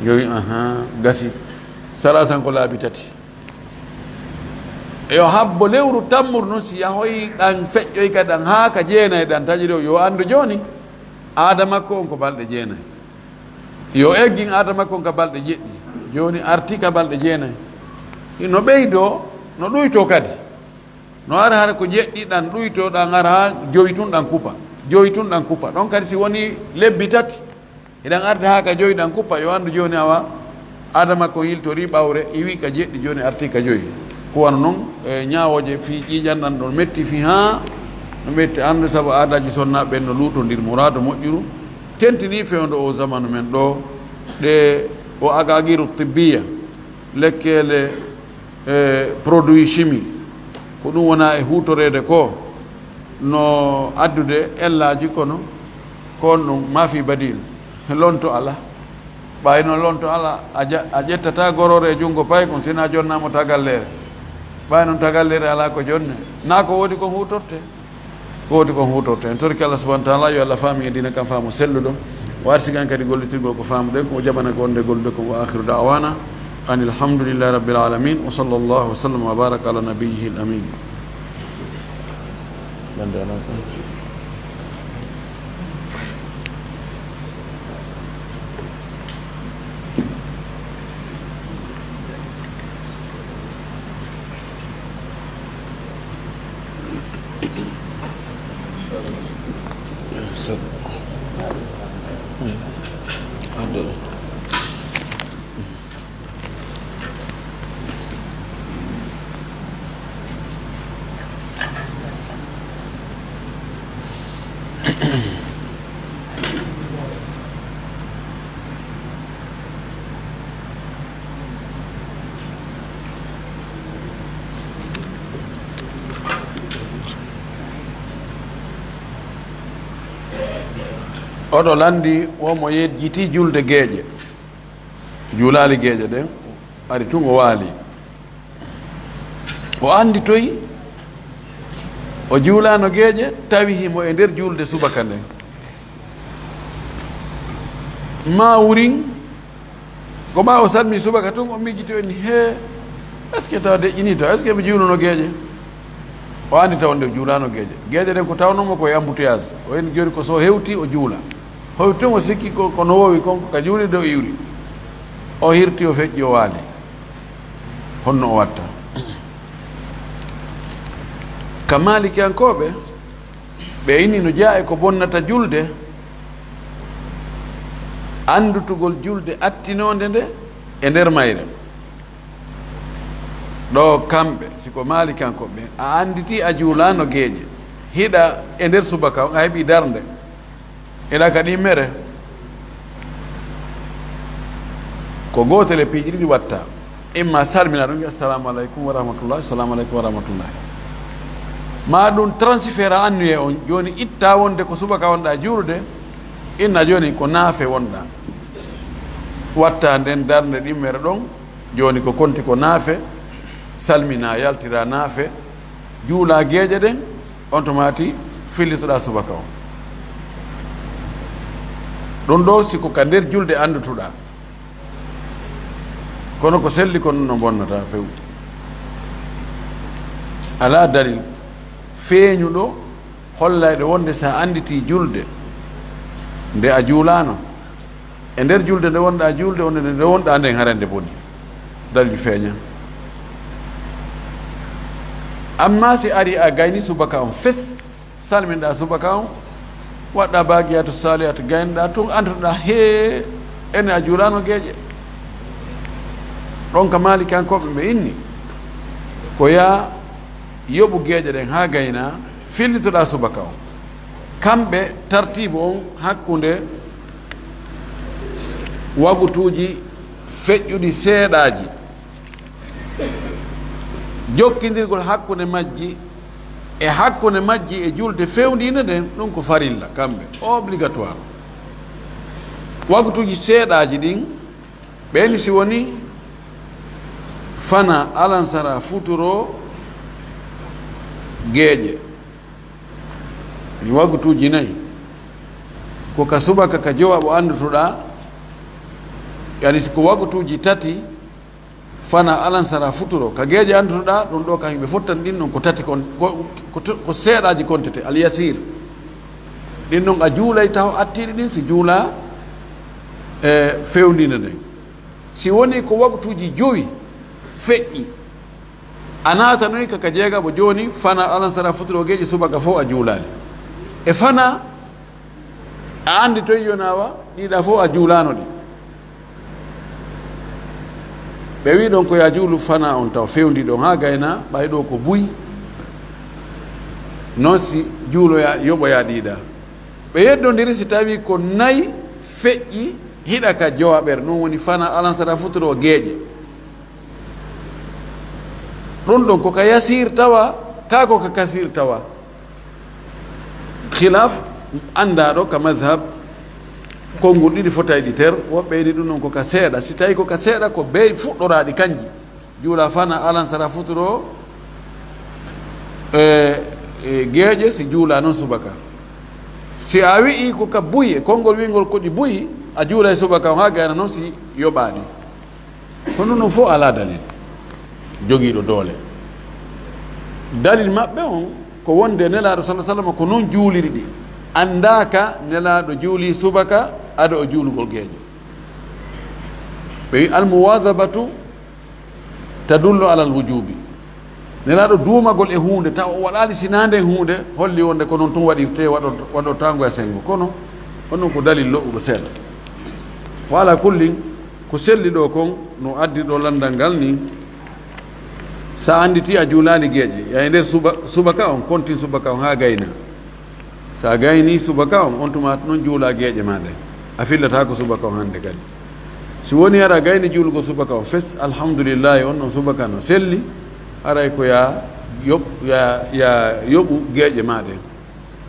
yo wi gasi salasan ko laabi 3 yo habbo lewru tammuru noon si yahoy ɗan feƴƴoy kadi ɗan ha ka 9 ɗan taƴi ɗo yo andu joni aada makko on ko balɗe 9 yo eggin aada makko on ka balɗe 7 joni arti ka balɗe 9 no ɓeydo no ɗuyto kadi no ara hara ko 7 ɗan ɗuyto ɗan ara ha 5 tun ɗan kupa 5 tun ɗan kupa ɗon kadi si woni lebbi 3 eɗan arde ha ka 5 ɗan kupa yo andu joni awa aada makko yiltori ɓawre iwi ka 7 joni arti ka 5 ko wano noon e ñawoje fi ƴiƴanɗan ɗon metti fi ha no metti andu saabu aadaji sonnaɓe ɓen no luutodir mourado moƴƴuru tentini fewndo o zamanu men ɗo ɗe o agagiru tibbiya lekkele produit chimie ko ɗum wona e hutorede ko no addude ellaji kono kon ɗum maafi badil lonto ala ɓayno lonto ala a ƴettata gorore e junngo pay kon sina jonnamo tagallere ɓay noon tagallere ala ko jonne na ko woodi kon hutorte ko woodi kon hutorte en torki Allah subahana taala yo Allah faami e dina kam faamu selluɗo o arsigan kadi gollitirgol ko faamuɗen ko jaɓana gonde gollude kon wa akhiru dawana an alhamdulillahi rabbil alamin wa sallallahu wa sallam wa baraka ala nabiyihi l amin oɗo landi womo yejjiti julde gueeƴe juulali gueeƴe ɗen ari tun o waali o andi toyi o juulano gueeƴe tawi himo e nder julde subaka nden ma wurin ko ɓawo salmi subaka tun o mijjiti o ni he est ce que taw deƴƴini to est ce que ɓe juulano gueeƴe o andi taw nde juulano gueeƴe gueeƴe ɗen ko tawnomo koye embouteillage o en joni ko so hewti o juula hoy tun o sikki kono wowi konko ka juuli de o iwri o hirti o feƴƴi o waali honno o watta ka malikiyankoɓe ɓe ini no jaa e ko bonnata julde andutugol julde attinode nde e nder mayre ɗo kamɓe siko malikiyankoɓe a anditi a juulano gueeƴe hiɗa e nder subaka on a heeɓi darde eɗa kadi mere ko gotel e piiji ɗiɗi watta imma salmina ɗum wi assalamu aleykum wa rahmatullahi assalamu aleykum wa rahmatullahi ma ɗum transfert annuye on joni itta wonde ko subaka wonɗa juulude inna joni ko naafe wonɗa watta nden darde ɗimmere ɗon joni ko konti ko naafe salmina yaltira naafe juula geeƴe ɗen on to maati fillitoɗa subaka o ɗum ɗo siko ka nder julde anndutuɗa kono ko selli ko no bonnata few ala dalil feeñuɗo hollayɗo wonde sa anditi julde nde a juulano e nder julde nde wonɗa julde wonde nde wonɗa nden harande boni dalil feeña amma si ari a gayni subaka on fes salminɗa subaka on waɗɗa bagiyatu salihatu gaynoɗa tun anduɗa he ene a juulano geeƴe ɗon ka maliki ankoɓe ɓe inni ko ya yoɓu geeƴe ɗen ha gayna fillitoɗa subaka on kamɓe tartibu on hakkude wagutuji feƴƴuɗi seeɗaji jokkidirgol hakkude majji e julde fewndine nden ɗum ko farilla kamɓe obligatoire wagutuji seeɗaji ɗin ɓeni si woni fana alansara futuro geeƴe ni wagutuji nayi ko ka subaka ka jowa ɓo anndutuɗa yani ko wagutuji tati fana alansara futuro ka geeƴe anndutuɗa ɗum ɗo kam yimɓe fottan ɗin ɗon ko tati ko seeɗaji kontete alyasir ɗin ɗon a juulay taw attiɗi ɗin si juula e fewndina nden si woni ko wagutuji joyi feƴƴi a naata noyi kaka jeega bo joni fana alansara futuro geeƴe subaka fof a juulani e fana a andi toye yonawa ɗiɗa fof a juulano ɗi ɓe wi ɗon koya juulu fana on taw fewndi ɗon ha gayna ɓay ɗo ko buy noon si juuloya yoɓoya ɗiɗa ɓe yeddodiri si tawi ko nayi feƴƴi hiɗa ka jowaɓere ɗum woni fana alansara futuro geeƴe ɗum ɗon koka yasir tawa ka koka kathir tawa khilaf andaɗo ka madhab konngol ɗiɗi fotay ɗi ter woɓɓe ni ɗum ɗon koka seeɗa si tawi koka seeɗa ko bey fuɗɗoraɗi kanji juula fana alansara futuro geeƴe si juula noon subaka si a wi'i koka buyi e konngol wingol koɗi buyi a juula e subaka o ha gayna noon si yoɓaɗi kono noon fof ala dalil jogiiɗo doole dalil maɓɓe on ko wonde nelaɗo sallam ko noon juuliri ɗi andaka nelaɗo juuli subaka aɗa o juulugol geeƴo ɓe wi almuwadabatu tadullu ala alwujubi nelaɗo duumagol e hunde taw o waɗali sinande hunde holli wonde ko noon tun waɗi te waɗo tango e sengo kono onon ko dalil loɓuɗo seeɗa wala kullin ko selli ɗo kon no addi ɗo landal ngal ni sa anditi a juulani geeƴe ya e nder subaka on kontin subaka on ha gayna sa gayni subaka on tuma noon juula geeƴe maɗa a fillata ko subaka on hande kadi si woni ara gayni juulugo subaka on fes alhamdulillahi on ɗon subaka no selli aray ko ya yoɓu geeƴe maɗa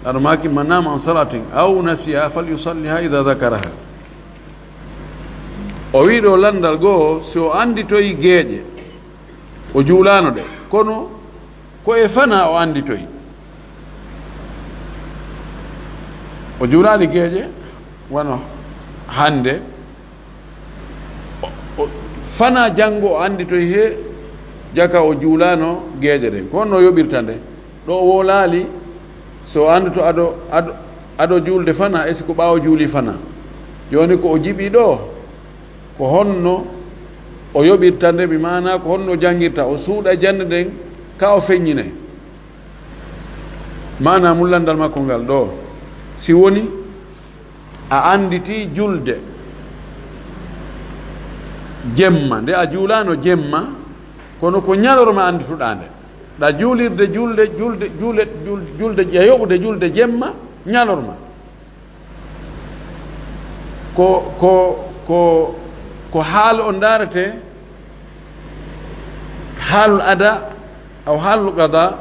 aɗa maki man nama an salatin aw nasiya fal yusalliha ida dakaraha o wiɗo landal goo so anditoyi geeƴe o juulano ɗe kono ko e fana o anditoyi o juulani geeƴe wano hande fana janngo o anditoyi he jaka o juulano geeƴe ɗen ko no yoɓirta nde ɗo o wolaali so anduto aɗo juulde fana est ce que ɓaawo juuli fana joni ko o jiɓi ɗo ko honno o yoɓirta nde mi mana ko honno janngirta o suuɗa jande nden ka o feññinay mana mullandal makko ngal ɗo si woni a anditi julde jemma nde a juulano jemma kono ko ñalorma andituɗa nde ɗa juulirde julde yoɓude julde jemma ñalorma ko haal o darete haalul ada aw haalul qada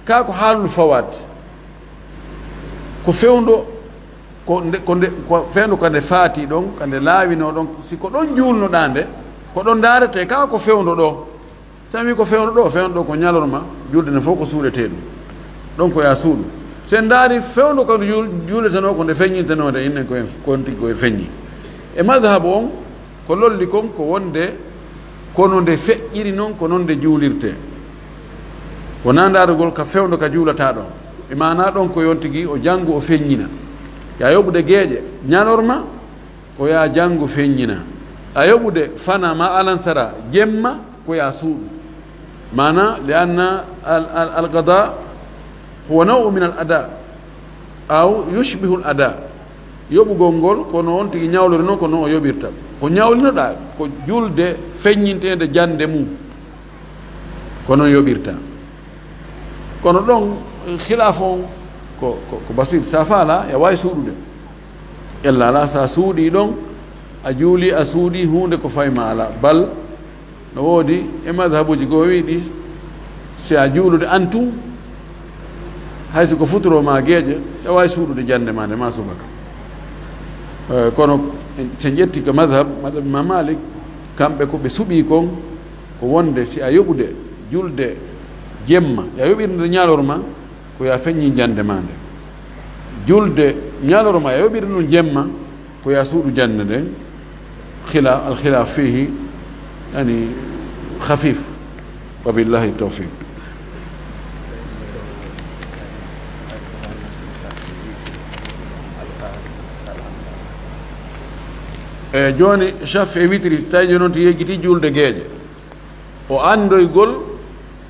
ka ko haalul fawat ko fewndo ko fewndo kande faati ɗon kande laawino ɗon si ko ɗon juulnoɗa nde ko ɗon darete ka ko fewndo ɗo sami ko fewndo ko ñalorma julde ne fof ko suuɗete ɗum donc ya suuɗu sen daari fewndo ko juuleteno ko nde feññintenode innen kon tigi koye feññi e madhabu on ko lolli kon ko wonde kono nde feƴƴiri noon ko noon nde juulirte wona ndaarugol ka fewndo ka juulata ɗon e mana ɗon ko yon tigi o janngu o feññina ya yoɓude geeƴe ñalorma ko ya janngu feññina a yoɓude fana ma alansara jemma ko ya suuɗu mana li anna alqada huwa nawu min al ada aw yushbihu l ada yoɓugol ngol kono on tigi ñawlore noon ko noon o yoɓirta ko ñawlinoɗa ko julde feññintede jande mum ko noon yoɓirta kono ɗon khilaf on ko basir sa faala ya wawi suuɗude ella ala sa suuɗi ɗon a juuli a suuɗi hunde ko fayma ala bal no woodi e madhabuji goo wiiɗi si a juulude antum hayso ko futoroma geeƴe ya wawi suuɗude jande ma nde ma subaka kono so ƴetti ko madhab Imam Malik kamɓe ko ɓe suuɓi kon ko wonde si a yoɓude julde jemma ya yoɓirde ñalorma ko ya feññi jande ma nde julde ñalorma ya yoɓirde ɗum jemma ko ya suuɗu jande nden alkhilaf fihi yani khafif wa billahi tawfiq joni chaf e witri tawi noon to yeggiti julde geeƴe o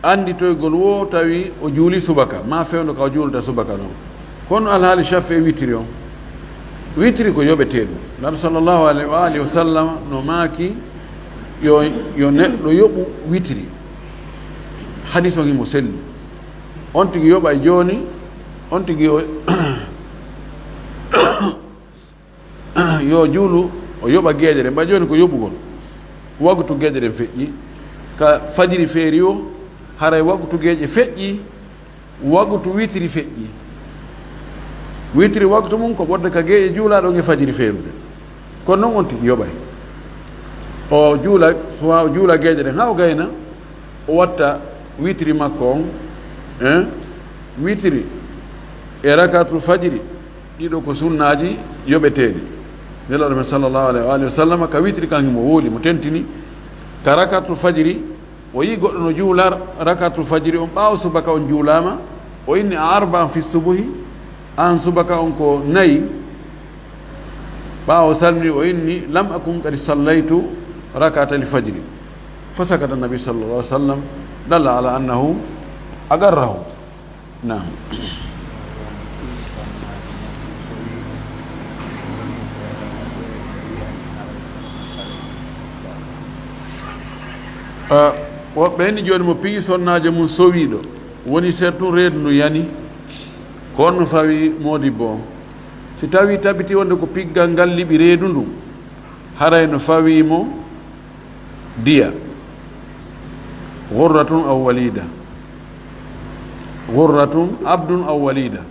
anditoygol wo tawi o juuli subaka ma fewndo ka o juulta subaka ɗon kono alhaali chaf e witri on witri ko yoɓeteɗum nabi sallllahu alayhi wa alihi wa sallam no maaki yo neɗɗo yoɓu witri hadis on imo selli on tigi yoɓa joni on tigi yo juulu o yoɓa geeƴe ɗen mba joni ko yoɓugol wagtu geeƴe ɗen feƴƴi ka fajiri feeri o haray wagtu geeƴe feƴƴi wagtu witri feƴƴi witri wagtu mum ko ɓodde ka geeƴe juulaɗon e fajiri feerude kono noon on tigi yoɓay o juula sowa o juula geeƴe ɗen ha o gayna o watta witri makko on witri e rakatul fajiri ɗiɗo ko sunnaji yoɓeteɗi nelaɗo men sallllahu alayhi wa alihi wa sallam ka witri kanki mo wooli mo tentini ka rakatul fajiri o yi goɗɗo no juula rakatul fajiri on ɓaawa subaka on juulama o inni a arba'an fi subuhi an subaka on ko nayi ɓaawa salmini o inni lam akun kadi sallaytu rakata li fajiri fa sakata nabi sallallahu alih wa sallam dalla ala annahu agarrahu nam woɓɓe henni joni mo pigi sonnajo mum sowiɗo woni surtout reedu ndu yani ko on no fawi modibbo on si tawi tabiti wonde ko piggal ngal liɓi reedu ndu haray no fawimo diya gurratun aw walida gurratun abdun aw walida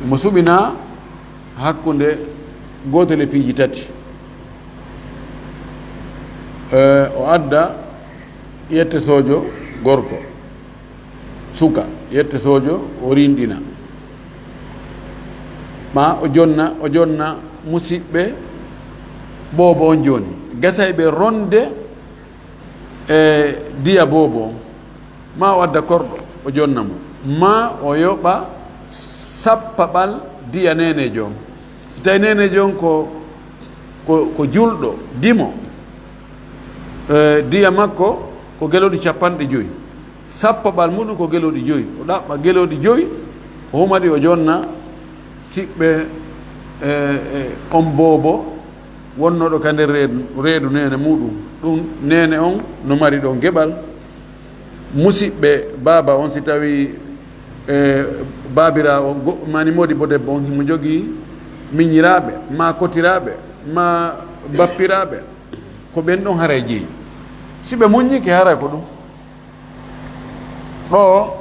mo suɓina hakkude gotel e piiji tati o adda yette sojo gorko suka yette sojo o rinɗina ma o jonna musidɓe boobo on joni gasay ɓe ronde e diya boobo on ma o adda korɗo o jonna mo ma o yoɓa sappaɓal diya nenejo on tawi nenejo on ko julɗo dimo diya makko ko geloɗi 50 sappaɓal muɗum ko geloɗi 5 o ɗaɓɓa geloɗi 5 o humaɗi o jonna siɓɓe on boobo wonnoɗo ka nder reedu nene muɗum ɗum nene on no mari ɗon geɓal musidɓe baaba on si tawi babira on mani modi bo debbo on himo jogii miñiraɓe ma kotiraɓe ma bappiraɓe ko ɓen ɗon haray jeeyi si ɓe muññiki haray ko ɗum ɗo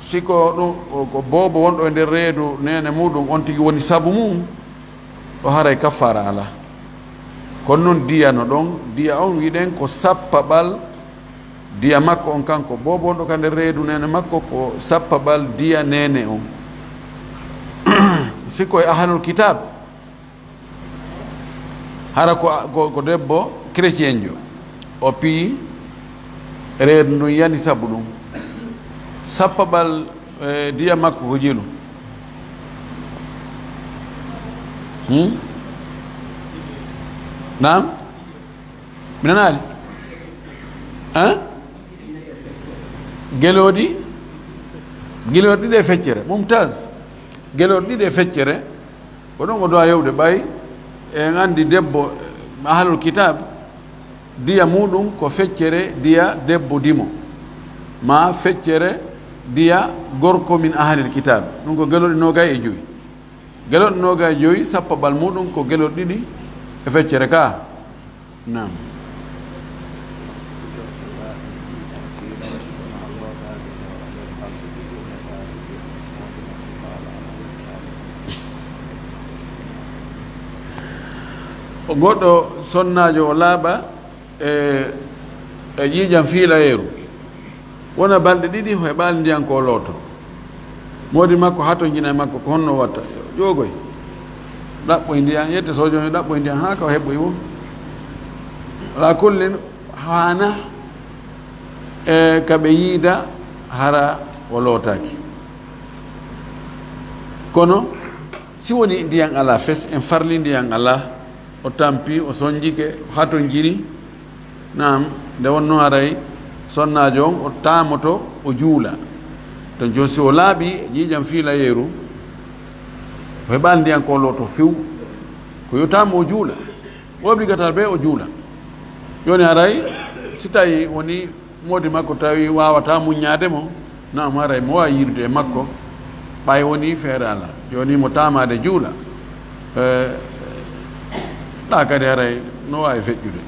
siko ɗum ko boobo wonɗo e nder reedu nene muɗum on tigi woni sabu mum ɗo haray kaffara ala kono noon diya no ɗon diya on wiɗen ko sappaɓal diya makko on kanko bobon ɗo ka nder reedu nene makko ko sappabal diya nene on sikko e ahlul kitab hara ko debbo chrétien jo o pii reedu ndun yani sabu ɗum sappabal diya makko ko jilu nam mi nanaali geloɗi ɗiɗi e feccere mumtaz geloɗi ɗiɗi e feccere ko ɗon o dowa yewde ɓay en andi debbo ahlul kitab diya muɗum ko feccere diya debbo dimo ma feccere diya gorko min ahlil kitab ɗum ko geloɗi nogay e joyi geloɗi nogay e joyi sappabal muɗum ko geloɗi ɗiɗi e feccere ka nam o goɗɗo sonnajo o laaɓa e ƴiiƴam fiilayeeru wona balɗe ɗiɗi e ɓaali ndiyan ko looto moodi makko hato jina e makko ko honno watta ƴoogoy ɗaɓɓoye ndiyan yette sojomi ɗaɓɓoye ndiyan haa ka o heɓɓoy wo ala kullin haana e kaɓe yiida hara o lootaki kono si woni ndiyan ala fes en farli ndiyan ala o tampi o sonjike hato jiri nam nde wonno haray sonnajo on o tamoto o juula to josi o laaɓi ƴiiƴam fiilayeeru o heɓani ndiyan ko looto few ko yotama o juula obligatoire ɓe o juula joni haray si tawi woni moodi makko tawi wawata muññade mo nam haray mo wawi yirde e makko ɓay woni feere ala joni mo tamade juula ɗa kadi haray no wawi feƴƴude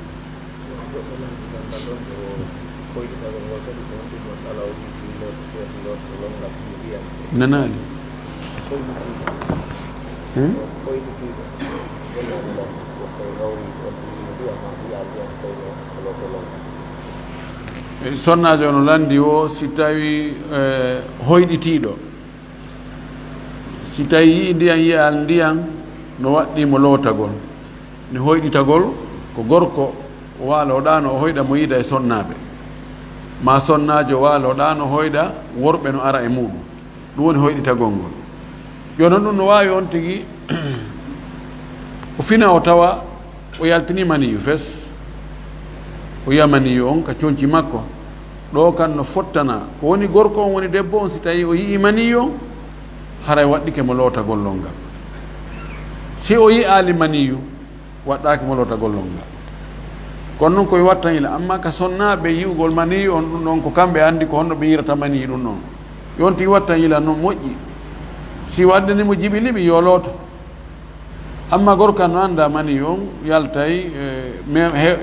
nanani sonnajo no landi o si tawi hoyɗitiɗo si tawi yii ndiyan yiyal ndiyan no waɗɗimo lootagol ni hoyɗitagol ko gorko waaloɗano o hoyɗa mo yiida e sonnaɓe ma sonnajo waaloɗano hoyɗa worɓe no ara e muɗum ɗum woni hoyɗitagol ngol joni ɗum no wawi on tigui o fina o tawa o yaltini maniyu fes o yiya maniyu on ka coñci makko ɗo kan no fottana ko woni gorko on woni debbo on si tawi o yii maniyu on haray waɗɗike mo lootagol lol ngal si o yiyali maniyu waɗɗaki mo lootagol lol ngal kono noon koye wattayila amma ka sonnaɓe yi'ugol maniyu on ɗum ɗon ko kamɓe andi ko honno ɓe yirata maniyu ɗum noon yon tigi wattayila noon moƴƴi si waddanimo jiɓiliɓi yo looto amma gorka no anda maniyu on yaltay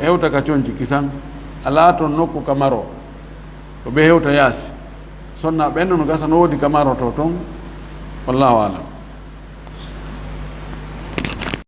hewta ka coñci kisan ala toon nokku ka maro ko ɓe hewta yaasi sonna ɓenno no gasa no woodi ka maro to toon wallahu alam